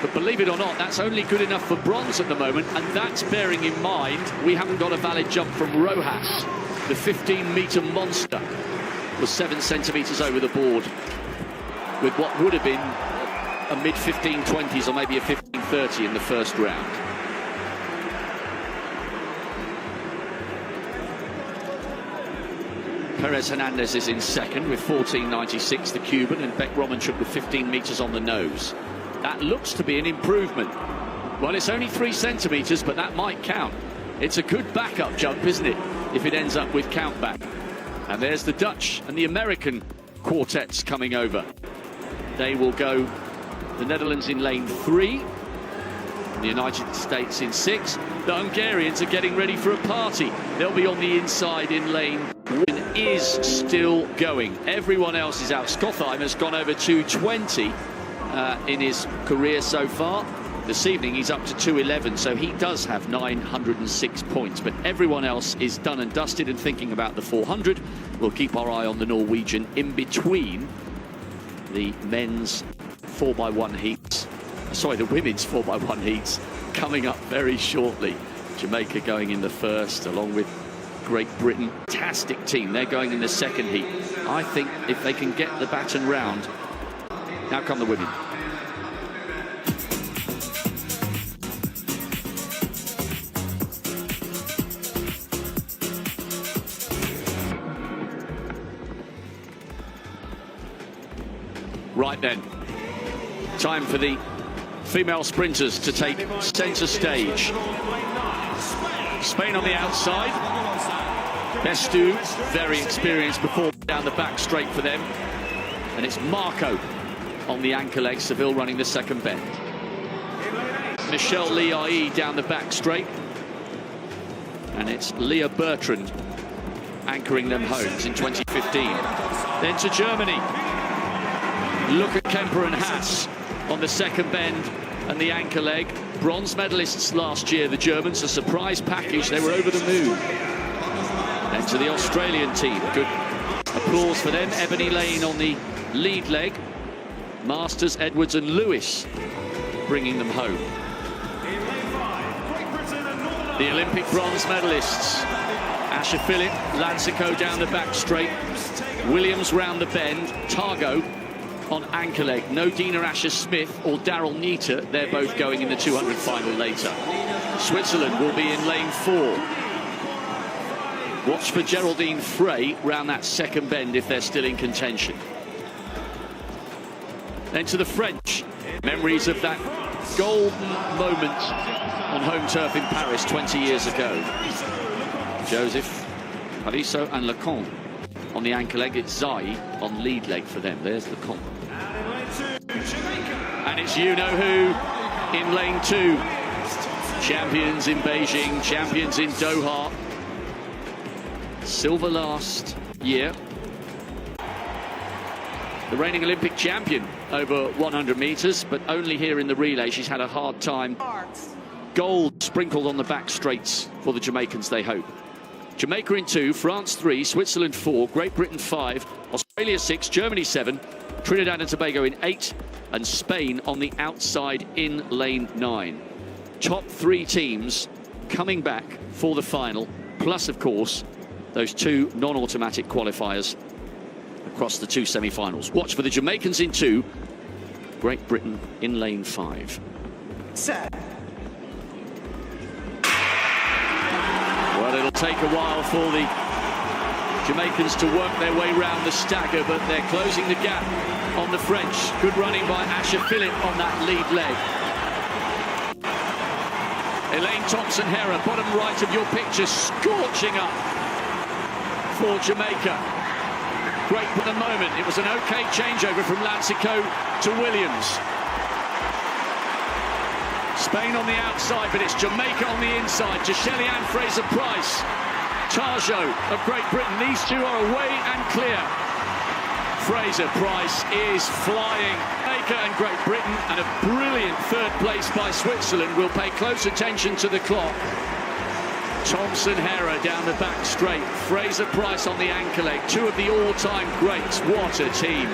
[SPEAKER 1] But believe it or not, that's only good enough for bronze at the moment, and that's bearing in mind we haven't got a valid jump from Rojas. The 15-meter monster was 7 centimeters over the board, with what would have been a mid-1520s or maybe a 1530 in the first round. Perez Hernandez is in second with 14.96, the Cuban, and Beck Romanchuk with 15 meters on the nose. That looks to be an improvement. Well, it's only 3 centimeters, but that might count. It's a good backup jump, isn't it, if it ends up with countback. And there's the Dutch and the American quartets coming over. They will go, the Netherlands in lane 3, the United States in 6. The Hungarians are getting ready for a party. They'll be on the inside in lane 1. Is still going. Everyone else is out. Skotheim has gone over 220 in his career so far. This evening he's up to 211, so he does have 906 points. But everyone else is done and dusted and thinking about the 400. We'll keep our eye on the Norwegian in between the men's 4x1 heats. Sorry, the women's 4x1 heats coming up very shortly. Jamaica going in the first, along with Great Britain. Fantastic team. They're going in the second heat. I think if they can get the baton round. Now come the women. Right then, time for the female sprinters to take centre stage. Spain on the outside. Bestu, very experienced before, down the back straight for them. And it's Marco on the anchor leg, Seville running the second bend. Michelle Liai down the back straight. And it's Leah Bertrand anchoring them home in 2015. Then to Germany. Look at Kemper and Haas on the second bend and the anchor leg. Bronze medalists last year, the Germans, a surprise package. They were over the moon. Then to the Australian team. Good applause for them. Ebony Lane on the lead leg. Masters, Edwards and Lewis bringing them home. The Olympic bronze medalists, Asher Phillip, Lansico down the back straight, Williams round the bend, Targo on anchor leg. No Dina Asher-Smith or Daryl Neater, they're both going in the 200 final later. Switzerland will be in lane 4. Watch for Geraldine Frey round that second bend if they're still in contention. Then to the French, memories of that golden moment on home turf in Paris 20 years ago. Joseph, Pariso and Lecomte on the anchor leg. It's Zai on lead leg for them. There's Lecomte. And it's you-know-who in lane 2. Champions in Beijing, champions in Doha. Silver last year. The reigning Olympic champion over 100 meters, but only here in the relay. She's had a hard time. Gold sprinkled on the back straights for the Jamaicans, they hope. Jamaica in 2, France 3, Switzerland 4, Great Britain 5, Australia 6, Germany 7, Trinidad and Tobago in 8, and Spain on the outside in lane 9. Top 3 teams coming back for the final, plus, of course, those 2 non-automatic qualifiers across the 2 semi-finals. Watch for the Jamaicans in 2, Great Britain in lane 5.
[SPEAKER 2] Set.
[SPEAKER 1] Well, it'll take a while for the Jamaicans to work their way round the stagger, but they're closing the gap on the French. Good running by Asher Phillip on that lead leg. Elaine Thompson-Herah, bottom right of your picture, scorching up for Jamaica. Great for the moment. It was an okay changeover from Lansico to Williams. Spain on the outside, but it's Jamaica on the inside. Jeshelle-Ann Fraser-Pryce, Tarjo of Great Britain. These 2 are away and clear. Fraser-Pryce is flying. Jamaica and Great Britain, and a brilliant 3rd place by Switzerland. Will pay close attention to the clock. Thompson-Herah down the back straight. Fraser-Pryce on the anchor leg. 2 of the all-time greats. What a team.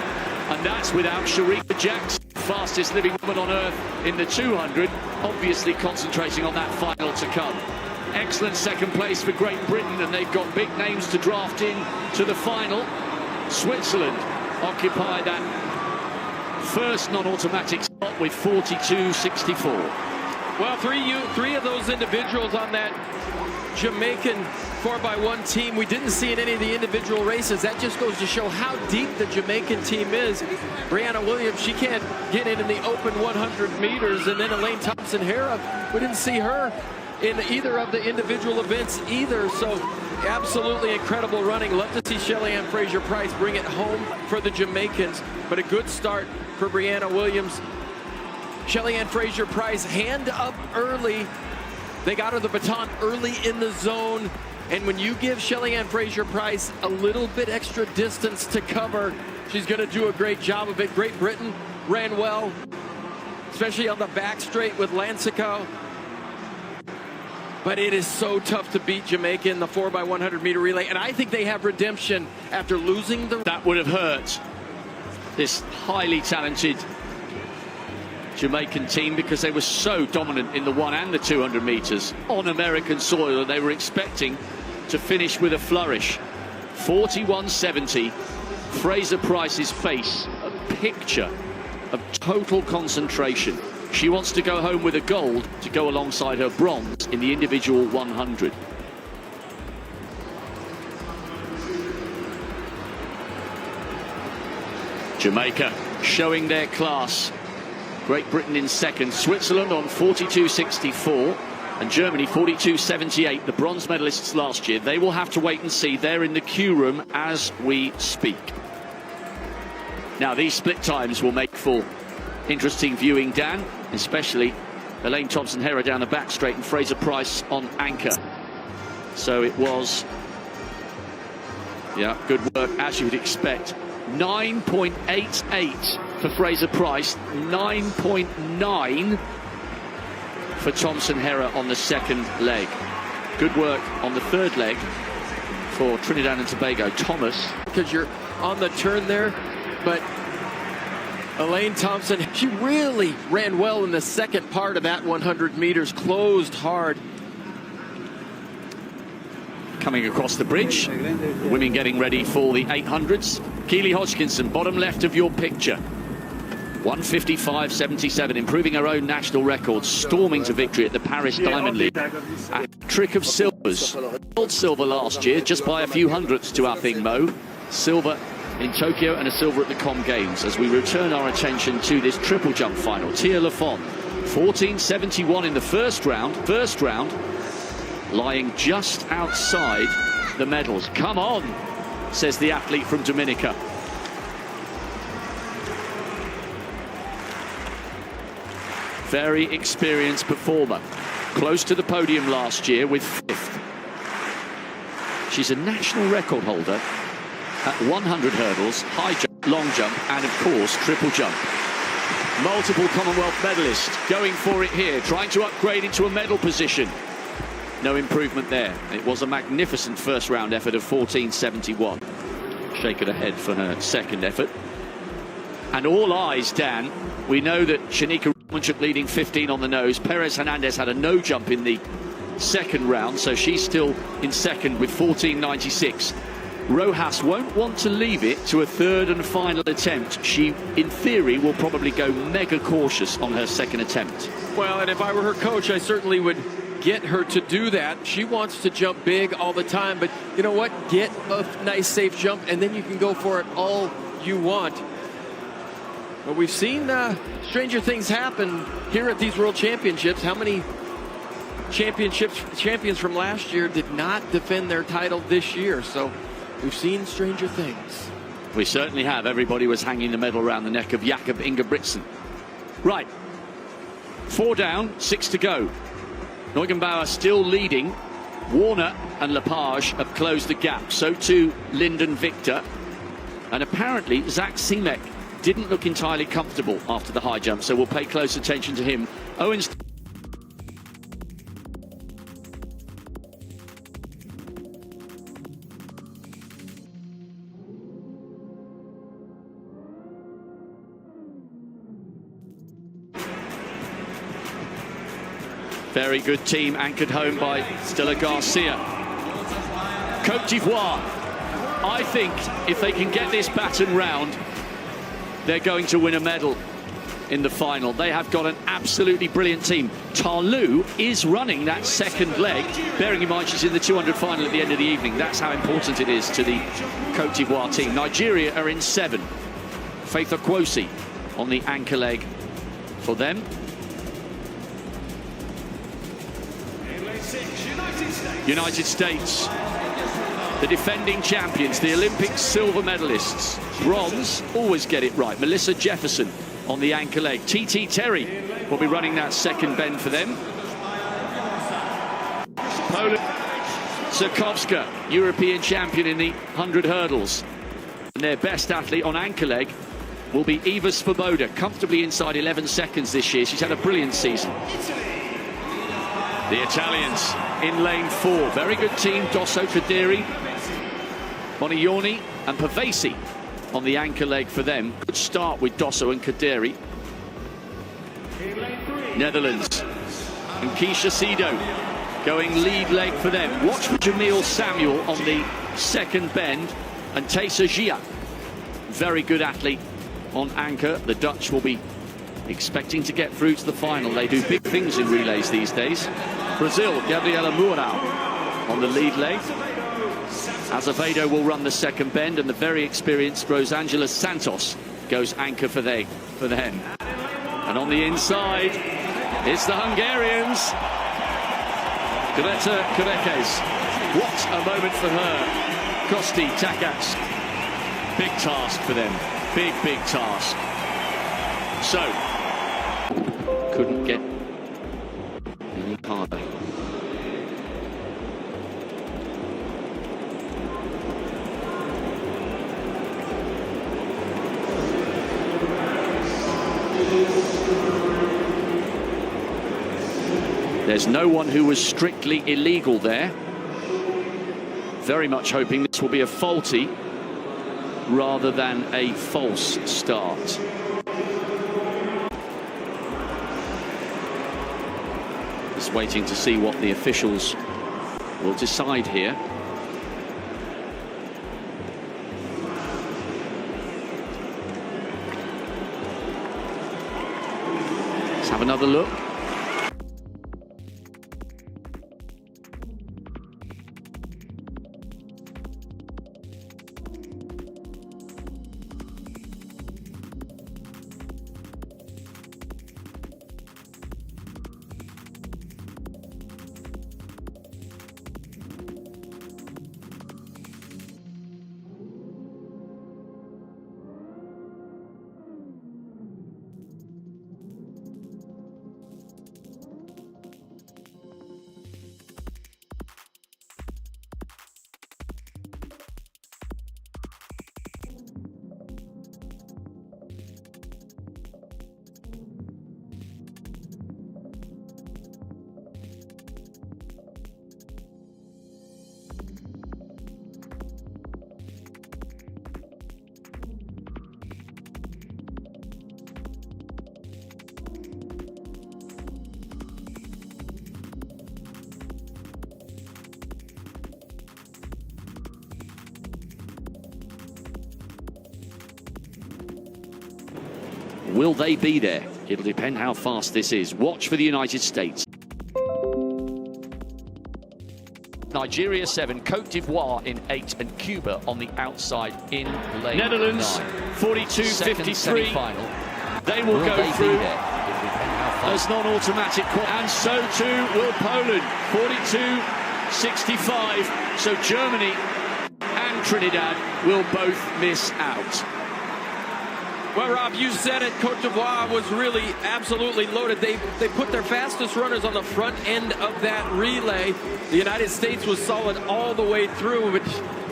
[SPEAKER 1] And that's without Sharika Jackson, fastest living woman on earth in the 200, obviously concentrating on that final to come. Excellent 2nd place for Great Britain, and they've got big names to draft in to the final. Switzerland occupy that first non-automatic spot with 42.64.
[SPEAKER 3] Well, three of those individuals on that Jamaican 4x1 team we didn't see in any of the individual races. That just goes to show how deep the Jamaican team is. Brianna Williams, she can't get in the open 100 meters, and then Elaine Thompson-Herah, we didn't see her in either of the individual events either. So absolutely incredible running. Love to see Shelly-Ann Fraser-Pryce bring it home for the Jamaicans, but a good start for Brianna Williams. Shelly-Ann Fraser-Pryce, hand up early. They got her the baton early in the zone. And when you give Shelly-Ann Fraser-Pryce a little bit extra distance to cover, she's going to do a great job of it. Great Britain ran well, especially on the back straight with Lansico. But it is so tough to beat Jamaica in the 4x100 meter relay. And I think they have redemption after losing the...
[SPEAKER 1] That would have hurt this highly talented Jamaican team, because they were so dominant in the 1 and the 200 meters on American soil, and they were expecting to finish with a flourish. 41.70. Fraser-Pryce's face, a picture of total concentration. She wants to go home with a gold to go alongside her bronze in the individual 100. Jamaica showing their class. Great Britain in 2nd, Switzerland on 42.64, and Germany 42.78, the bronze medalists last year. They will have to wait and see. They're in the queue room as we speak. Now, these split times will make for interesting viewing, Dan, especially Elaine Thompson-Herah down the back straight and Fraser-Pryce on anchor. So it was, yeah, good work, as you would expect. 9.88 for Fraser-Pryce, 9.9 for Thompson-Herah on the 2nd leg. Good work on the 3rd leg for Trinidad and Tobago. Thomas.
[SPEAKER 3] Because you're on the turn there, but Elaine Thompson, she really ran well in the second part of that 100 meters, closed hard.
[SPEAKER 1] Coming across the bridge, women getting ready for the 800s. Keely Hodgkinson, bottom left of your picture. 1:55.77, improving her own national record, storming to victory at the Paris Diamond League. A trick of silvers. Gold silver last year, just by a few hundredths to our thing, Mo. Silver in Tokyo and a silver at the Com Games, as we return our attention to this triple jump final. Tia Lafont, 14.71 in the first round, lying just outside the medals. Come on, says the athlete from Dominica. Very experienced performer, close to the podium last year with 5th. She's a national record holder at 100 hurdles, high jump, long jump, and of course triple jump. Multiple Commonwealth medalist, going for it here, trying to upgrade into a medal position. No improvement there. It was a magnificent first round effort of 14.71. Shake it ahead for her second effort. And all eyes, Dan. We know that Shanika Romanchuk leading 15 on the nose. Perez Hernandez had a no jump in the second round, so she's still in second with 14.96. Rojas won't want to leave it to a third and final attempt. She, in theory, will probably go mega cautious on her second attempt.
[SPEAKER 3] Well, and if I were her coach, I certainly would get her to do that. She wants to jump big all the time, but you know what? Get a nice, safe jump, and then you can go for it all you want. But we've seen stranger things happen here at these World Championships. How many champions from last year did not defend their title this year? So we've seen stranger things.
[SPEAKER 1] We certainly have. Everybody was hanging the medal around the neck of Jakob Ingebrigtsen. Right. 4 down, 6 to go. Neugebauer still leading. Warner and Lepage have closed the gap. So too Lyndon Victor. And apparently Zach Simek didn't look entirely comfortable after the high jump, so we'll pay close attention to him. Owens. Very good team, anchored home by Stella Garcia. Côte d'Ivoire. I think if they can get this baton round, they're going to win a medal in the final. They have got an absolutely brilliant team. Tarlou is running that second leg, bearing in mind she's in the 200 final at the end of the evening. That's how important it is to the Côte d'Ivoire team. Nigeria are in 7. Faith Okwosi on the anchor leg for them. United States, the defending champions, the Olympic silver medalists. Bronze, always get it right. Melissa Jefferson on the anchor leg. TT Terry will be running that second bend for them. Poland, Zerkowska, European champion in the 100 hurdles. And their best athlete on anchor leg will be Eva Svoboda, comfortably inside 11 seconds this year. She's had a brilliant season. The Italians in lane 4. Very good team. Dosso, Kadiri, Boniglioni and Pavesi on the anchor leg for them. Good start with Dosso and Kadiri. Netherlands and Keisha Sido going lead leg for them. Watch for Jamil Samuel on the second bend, and Teysa Gia, very good athlete on anchor. The Dutch will be expecting to get through to the final. They do big things in relays these days. Brazil, Gabriela Mourão on the lead leg. Azevedo will run the second bend, and the very experienced Rosangela Santos goes anchor for them. And on the inside, it's the Hungarians. Greta Kurekes. What a moment for her. Kosti Takas. Big task for them. Big, big task. So, couldn't get any harder. There's no one who was strictly illegal there. Very much hoping this will be a faulty rather than a false start.
[SPEAKER 2] Just waiting to see what the officials will decide here. Let's have another look. Will they be there? It'll depend how fast this is. Watch for the United States.
[SPEAKER 1] Nigeria 7, Cote d'Ivoire in 8, and Cuba on the outside in lane
[SPEAKER 2] Netherlands 42-53. They will go through as non-automatic, and so too will Poland 42-65. So Germany and Trinidad will both miss out.
[SPEAKER 3] Well, Rob, you said it. Cote d'Ivoire was really absolutely loaded. They put their fastest runners on the front end of that relay. The United States was solid all the way through, but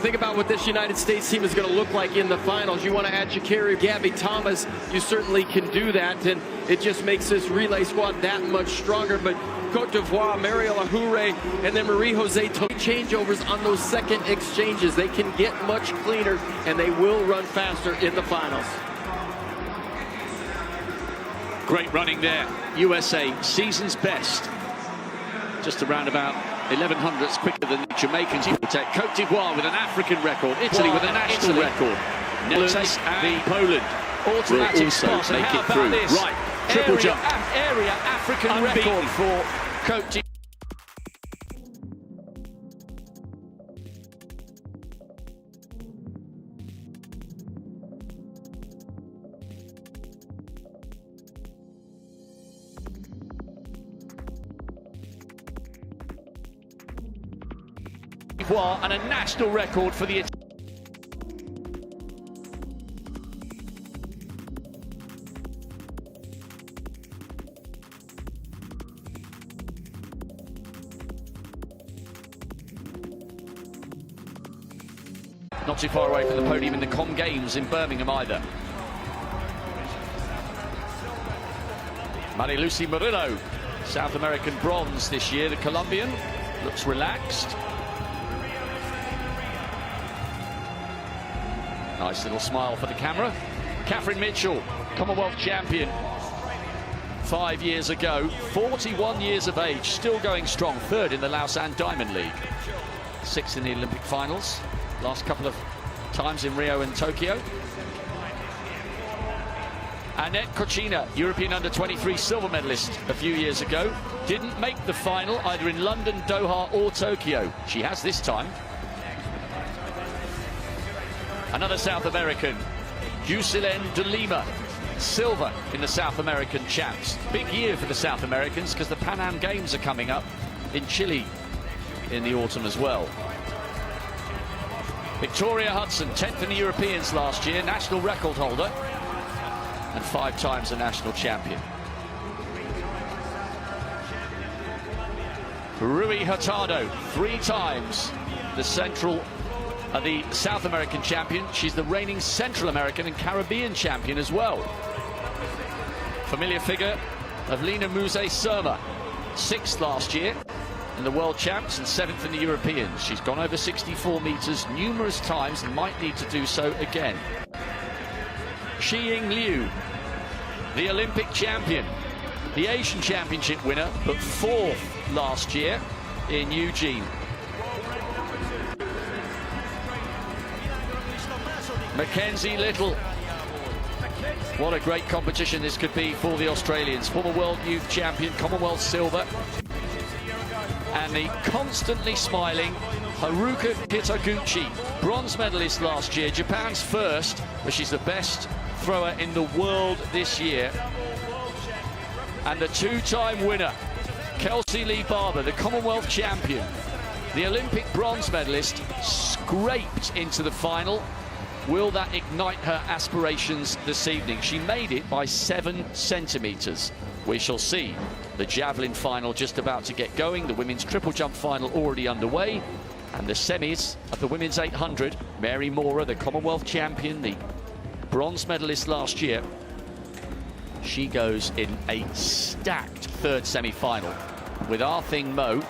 [SPEAKER 3] think about what this United States team is going to look like in the finals. You want to add Sha'Carri, Gabby Thomas, you certainly can do that, and it just makes this relay squad that much stronger. But Cote d'Ivoire, Marielle Ahure, and then Marie-José changeovers on those second exchanges. They can get much cleaner, and they will run faster in the finals.
[SPEAKER 2] Great running there. USA, season's best. Just around about 1100ths quicker than the Jamaicans. Cote d'Ivoire with an African record. Italy with a national record. Netherlands and Poland
[SPEAKER 1] automatic
[SPEAKER 2] will also
[SPEAKER 1] spot.
[SPEAKER 2] make it through.
[SPEAKER 1] This?
[SPEAKER 2] Right, triple jump.
[SPEAKER 1] Area African
[SPEAKER 2] Unbeaten.
[SPEAKER 1] record for Cote d'Ivoire. And a national record for the not too far away from the podium in the Com Games in Birmingham either. Marie-Lucie Murillo, South American bronze this year. The Colombian looks relaxed. Nice little smile for the camera. Catherine Mitchell, Commonwealth champion 5 years ago, 41 years of age, still going strong, third in the Lausanne Diamond League, sixth in the Olympic finals, last couple of times in Rio and Tokyo. Annette Kocina, European under-23 silver medalist a few years ago, didn't make the final either in London, Doha or Tokyo. She has this time. Another South American, Javelin de Lima, silver in the South American champs. Big year for the South Americans because the Pan Am Games are coming up in Chile in the autumn as well. Victoria Hudson, 10th in the Europeans last year, national record holder, and 5 times a national champion. Rui Hurtado, 3 times the South American champion. She's the reigning Central American and Caribbean champion as well. Familiar figure of Lina Muse-Surma, 6th last year in the World Champs and 7th in the Europeans. She's gone over 64 meters numerous times and might need to do so again. Xiying Liu, the Olympic champion, the Asian Championship winner, but 4th last year in Eugene. Mackenzie Little. What a great competition this could be for the Australians. Former World Youth Champion, Commonwealth Silver. And the constantly smiling Haruka Kitaguchi, bronze medalist last year, Japan's first, but she's the best thrower in the world this year. And the 2-time winner, Kelsey Lee Barber, the Commonwealth champion, the Olympic bronze medalist, scraped into the final. Will that ignite her aspirations this evening? She made it by 7 centimetres. We shall see. The Javelin final just about to get going. The women's triple jump final already underway. And the semis of the women's 800. Mary Mora, the Commonwealth champion, the bronze medalist last year. She goes in a stacked 3rd semi-final with Arthing Mo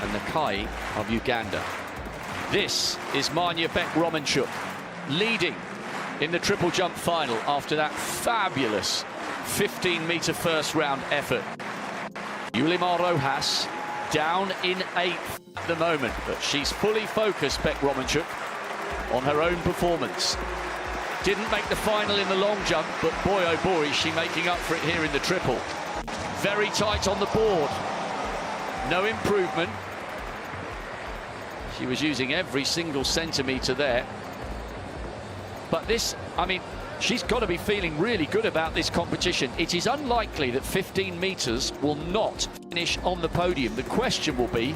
[SPEAKER 1] and Nakai of Uganda. This is Manya Beck-Romanchuk leading in the triple jump final after that fabulous 15-meter first round effort. Yulimar Rojas down in 8th at the moment, but she's fully focused, Beck-Romanchuk, on her own performance. Didn't make the final in the long jump, but boy oh boy, is she making up for it here in the triple. Very tight on the board. No improvement. She was using every single centimetre there. But this, I mean, she's got to be feeling really good about this competition. It is unlikely that 15 metres will not finish on the podium. The question will be,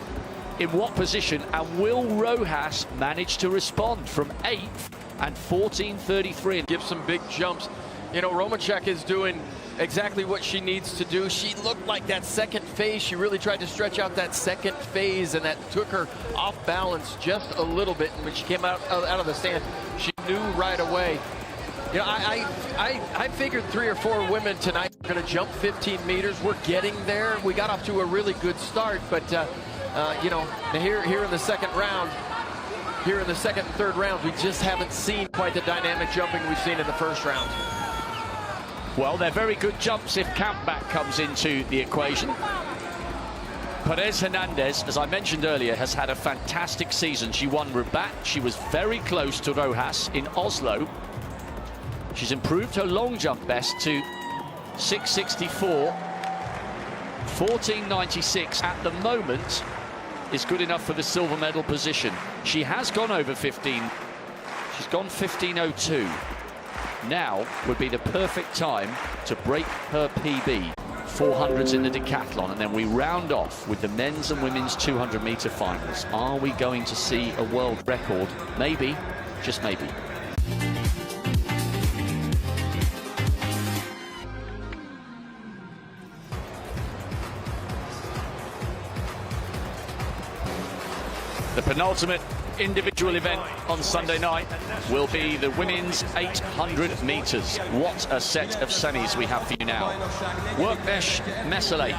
[SPEAKER 1] in what position, and will Rojas manage to respond from 8th and 14.33?
[SPEAKER 3] Give some big jumps. You know, Romanchuk is doing exactly what she needs to do. She looked like that second phase. She really tried to stretch out that second phase, and that took her off balance just a little bit. And when she came out of the stand, she knew right away. You know, I figured 3 or 4 women tonight are going to jump 15 meters. We're getting there. We got off to a really good start, but you know, here in the second round, here in the second and third rounds, we just haven't seen quite the dynamic jumping we've seen in the first round.
[SPEAKER 1] Well, they're very good jumps if Campback comes into the equation. Perez Hernandez, as I mentioned earlier, has had a fantastic season. She won Rabat. She was very close to Rojas in Oslo. She's improved her long jump best to 6.64. 14.96 at the moment is good enough for the silver medal position. She has gone over 15. She's gone 15.02. Now would be the perfect time to break her PB. 400s in the decathlon, and then we round off with the men's and women's 200-meter finals. Are we going to see a world record? Maybe, just maybe. The penultimate individual event on Sunday night will be the women's 800 meters. What a set of semis we have for you now. Worknesh Mesele.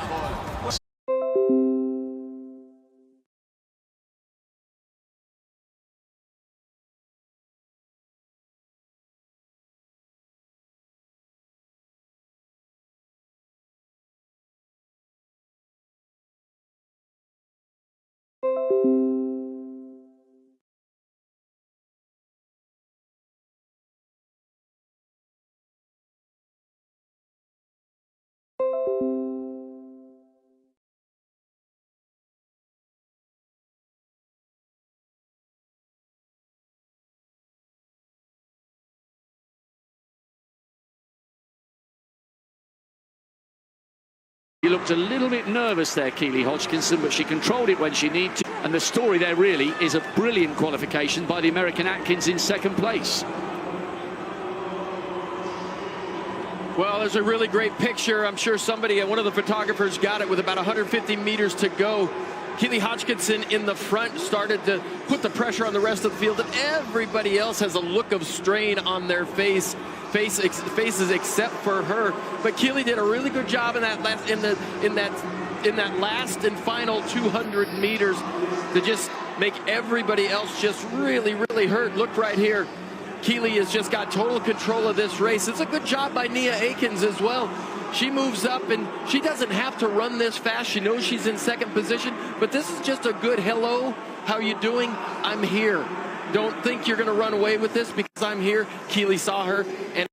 [SPEAKER 1] He looked a little bit nervous there, Keely Hodgkinson, but she controlled it when she needed to. And the story there really is a brilliant qualification by the American Atkins in second place.
[SPEAKER 3] Well, there's a really great picture. I'm sure somebody, one of the photographers, got it with about 150 meters to go. Keely Hodgkinson in the front started to put the pressure on the rest of the field, and everybody else has a look of strain on their faces except for her. But Keely did a really good job in that last and final 200 meters to just make everybody else just really hurt. Look right here. Keely has just got total control of this race. It's a good job by Nia Akins as well. She moves up, and she doesn't have to run this fast. She knows she's in second position, but this is just a good hello. How you doing? I'm here. Don't think you're going to run away with this because I'm here. Keeley saw her, and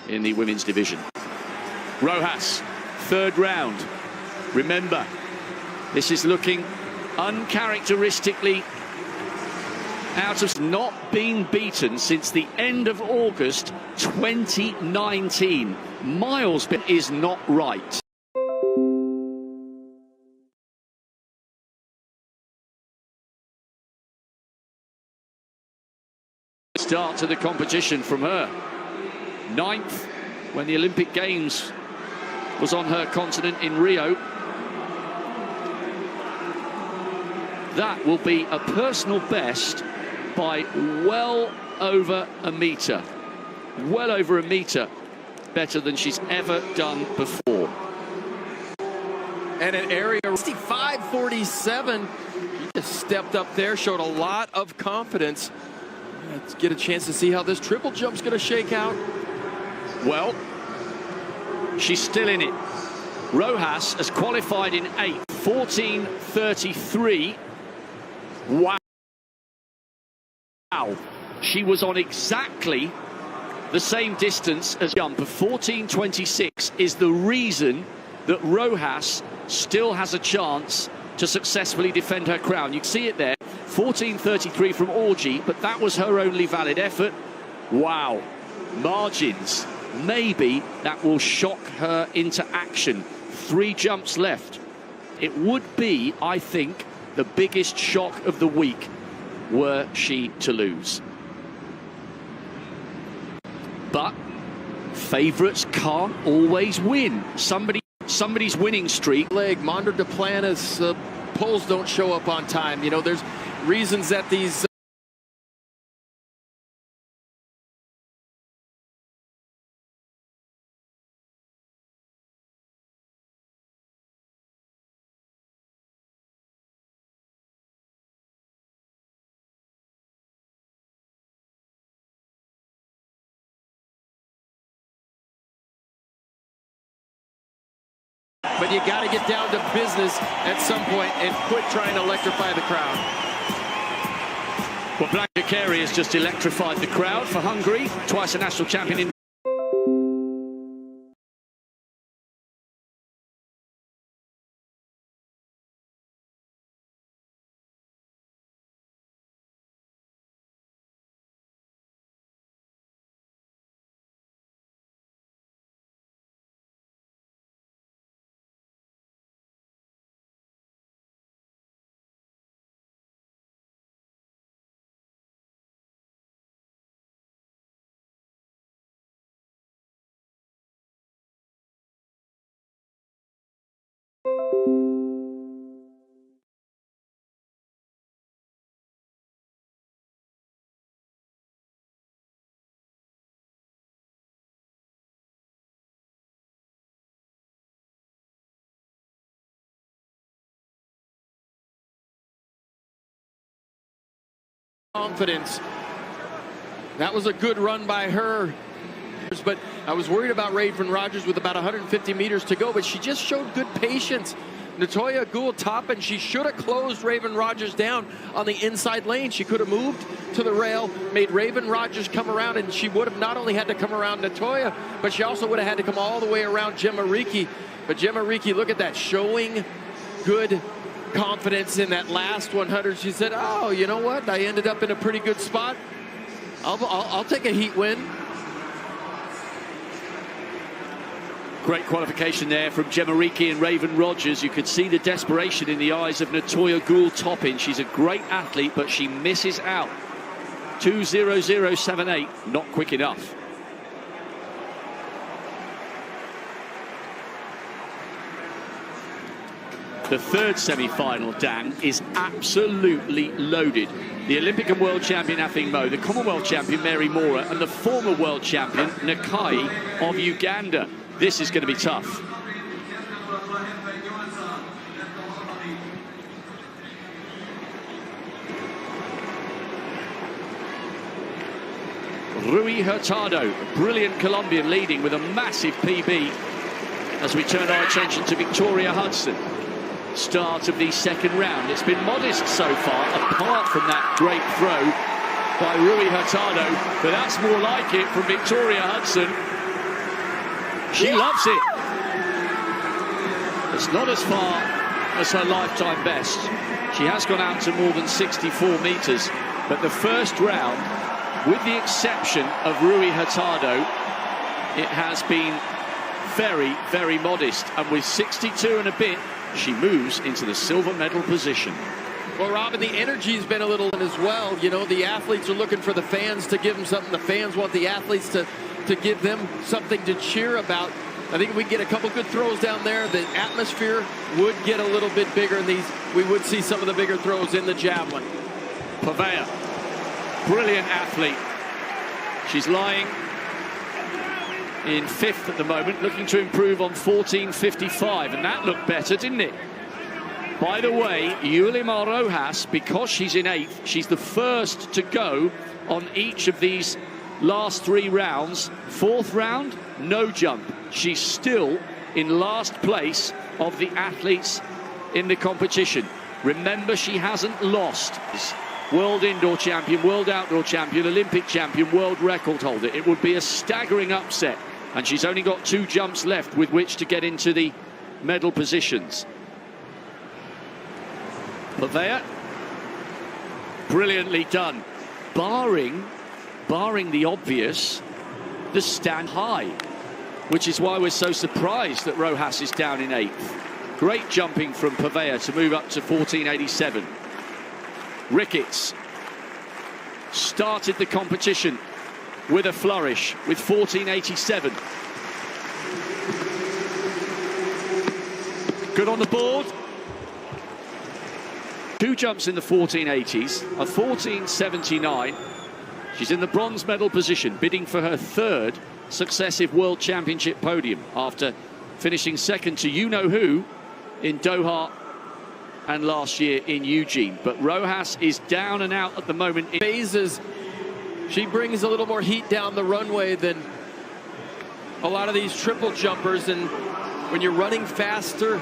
[SPEAKER 1] in the women's division. Rojas, third round. Remember, this is looking uncharacteristically out of not been beaten since the end of August 2019. Miles is not right. Start to the competition from her. 9th when the Olympic Games was on her continent in Rio. That will be a personal best by well over a metre. Well over a metre better than she's ever done before.
[SPEAKER 3] And an area 65.47. She just stepped up there, showed a lot of confidence. Let's get a chance to see how this triple jump's going to shake out.
[SPEAKER 1] Well, she's still in it. Rojas has qualified in 8th, 14.33. Wow. She was on exactly the same distance as jump of 14.26 is the reason that Rojas still has a chance to successfully defend her crown. You can see it there, 14.33 from Orgy, but that was her only valid effort. Wow. Margins. Maybe that will shock her into action. 3 jumps left. It would be, I think, the biggest shock of the week were she to lose. But favourites can't always win. Somebody's winning streak.
[SPEAKER 3] Leg, Monder Duplantis, poles don't show up on time. You know, there's reasons that these but you got to get down to business at some point and quit trying to electrify the crowd.
[SPEAKER 1] Well, Blanca Carey has just electrified the crowd for Hungary, twice a national champion in
[SPEAKER 3] confidence. That was a good run by her. But I was worried about Raven Rogers with about 150 meters to go, but she just showed good patience. Natoya Gould-Toppin, she should have closed Raven Rogers down on the inside lane. She could have moved to the rail, made Raven Rogers come around, and she would have not only had to come around Natoya, but she also would have had to come all the way around Gemma Reekie. But Gemma Reekie, look at that, showing good confidence in that last 100. She said, oh, you know what? I ended up in a pretty good spot. I'll take a heat win.
[SPEAKER 1] Great qualification there from Gemma Reekie and Raven Rogers. You could see the desperation in the eyes of Natoya Gould-Toppin. She's a great athlete, but she misses out. 2:00.78, not quick enough. The third semi-final, Dan, is absolutely loaded. The Olympic and world champion Athing Mo, the Commonwealth champion Mary Mora, and the former world champion Nakai of Uganda. This is going to be tough. Rui Hurtado, brilliant Colombian, leading with a massive PB as we turn our attention to Victoria Hudson. Start of the second round. It's been modest so far, apart from that great throw by Rui Hurtado, but that's more like it from Victoria Hudson. She loves it. It's not as far as her lifetime best. She has gone out to more than 64 meters, but the first round, with the exception of Rui Hurtado, it has been very, very modest. And with 62 and a bit, she moves into the silver medal position.
[SPEAKER 3] Well, Robin, the energy's been a little as well. You know, the athletes are looking for the fans to give them something. The fans want the athletes to give them something to cheer about. I think if we get a couple good throws down there, the atmosphere would get a little bit bigger, and we would see some of the bigger throws in the javelin.
[SPEAKER 1] Pavea, brilliant athlete. She's lying in fifth at the moment, looking to improve on 14.55, and that looked better, didn't it? By the way, Yulimar Rojas, because she's in eighth, she's the first to go on each of these last three rounds. Fourth round, no jump. She's still in last place of the athletes in the competition. Remember, she hasn't lost. World indoor champion, world outdoor champion, Olympic champion, world record holder. It would be a staggering upset, and she's only got 2 jumps left with which to get into the medal positions. Pavea, brilliantly done, barring the obvious, the stand high, which is why we're so surprised that Rojas is down in 8th. Great jumping from Pavea to move up to 14.87. Ricketts started the competition with a flourish with 14.87. Good on the board. 2 jumps in the 14.80s, a 14.79. She's in the bronze medal position, bidding for her 3rd successive World Championship podium after finishing second to you-know-who in Doha and last year in Eugene. But Rojas is down and out at the moment.
[SPEAKER 3] Phases, she brings a little more heat down the runway than a lot of these triple jumpers, and when you're running faster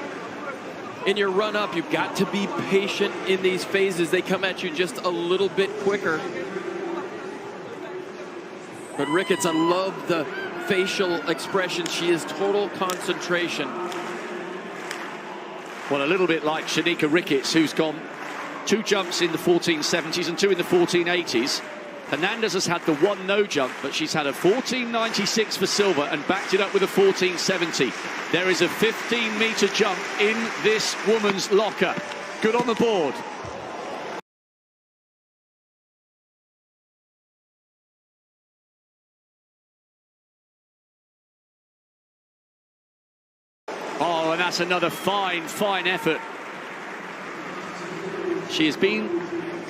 [SPEAKER 3] in your run up, you've got to be patient in these phases. They come at you just a little bit quicker. But Ricketts, I love the facial expression. She is total concentration.
[SPEAKER 1] Well, a little bit like Shanika Ricketts, who's gone 2 jumps in the 14.70s and 2 in the 14.80s. Hernandez has had the 1 no jump, but she's had a 14.96 for silver and backed it up with a 14.70. There is a 15-meter jump in this woman's locker. Good on the board. Oh, and that's another fine, fine effort. She has been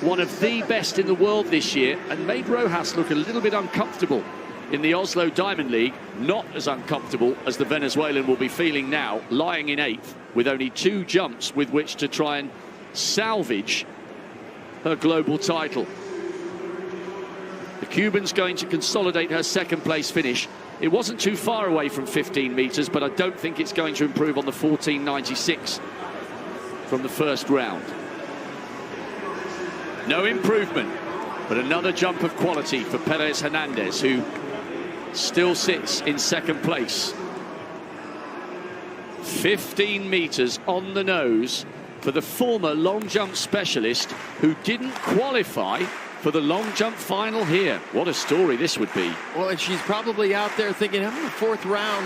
[SPEAKER 1] one of the best in the world this year and made Rojas look a little bit uncomfortable in the Oslo Diamond League. Not as uncomfortable as the Venezuelan will be feeling now, lying in 8th with only 2 jumps with which to try and salvage her global title. The Cuban's going to consolidate her 2nd place finish. It wasn't too far away from 15 meters, but I don't think it's going to improve on the 14.96 from the first round. No improvement, but another jump of quality for Perez Hernandez, who still sits in 2nd place. 15 meters on the nose for the former long jump specialist who didn't qualify for the long jump final here. What a story this would be.
[SPEAKER 3] Well, and she's probably out there thinking, I'm in the 4th round.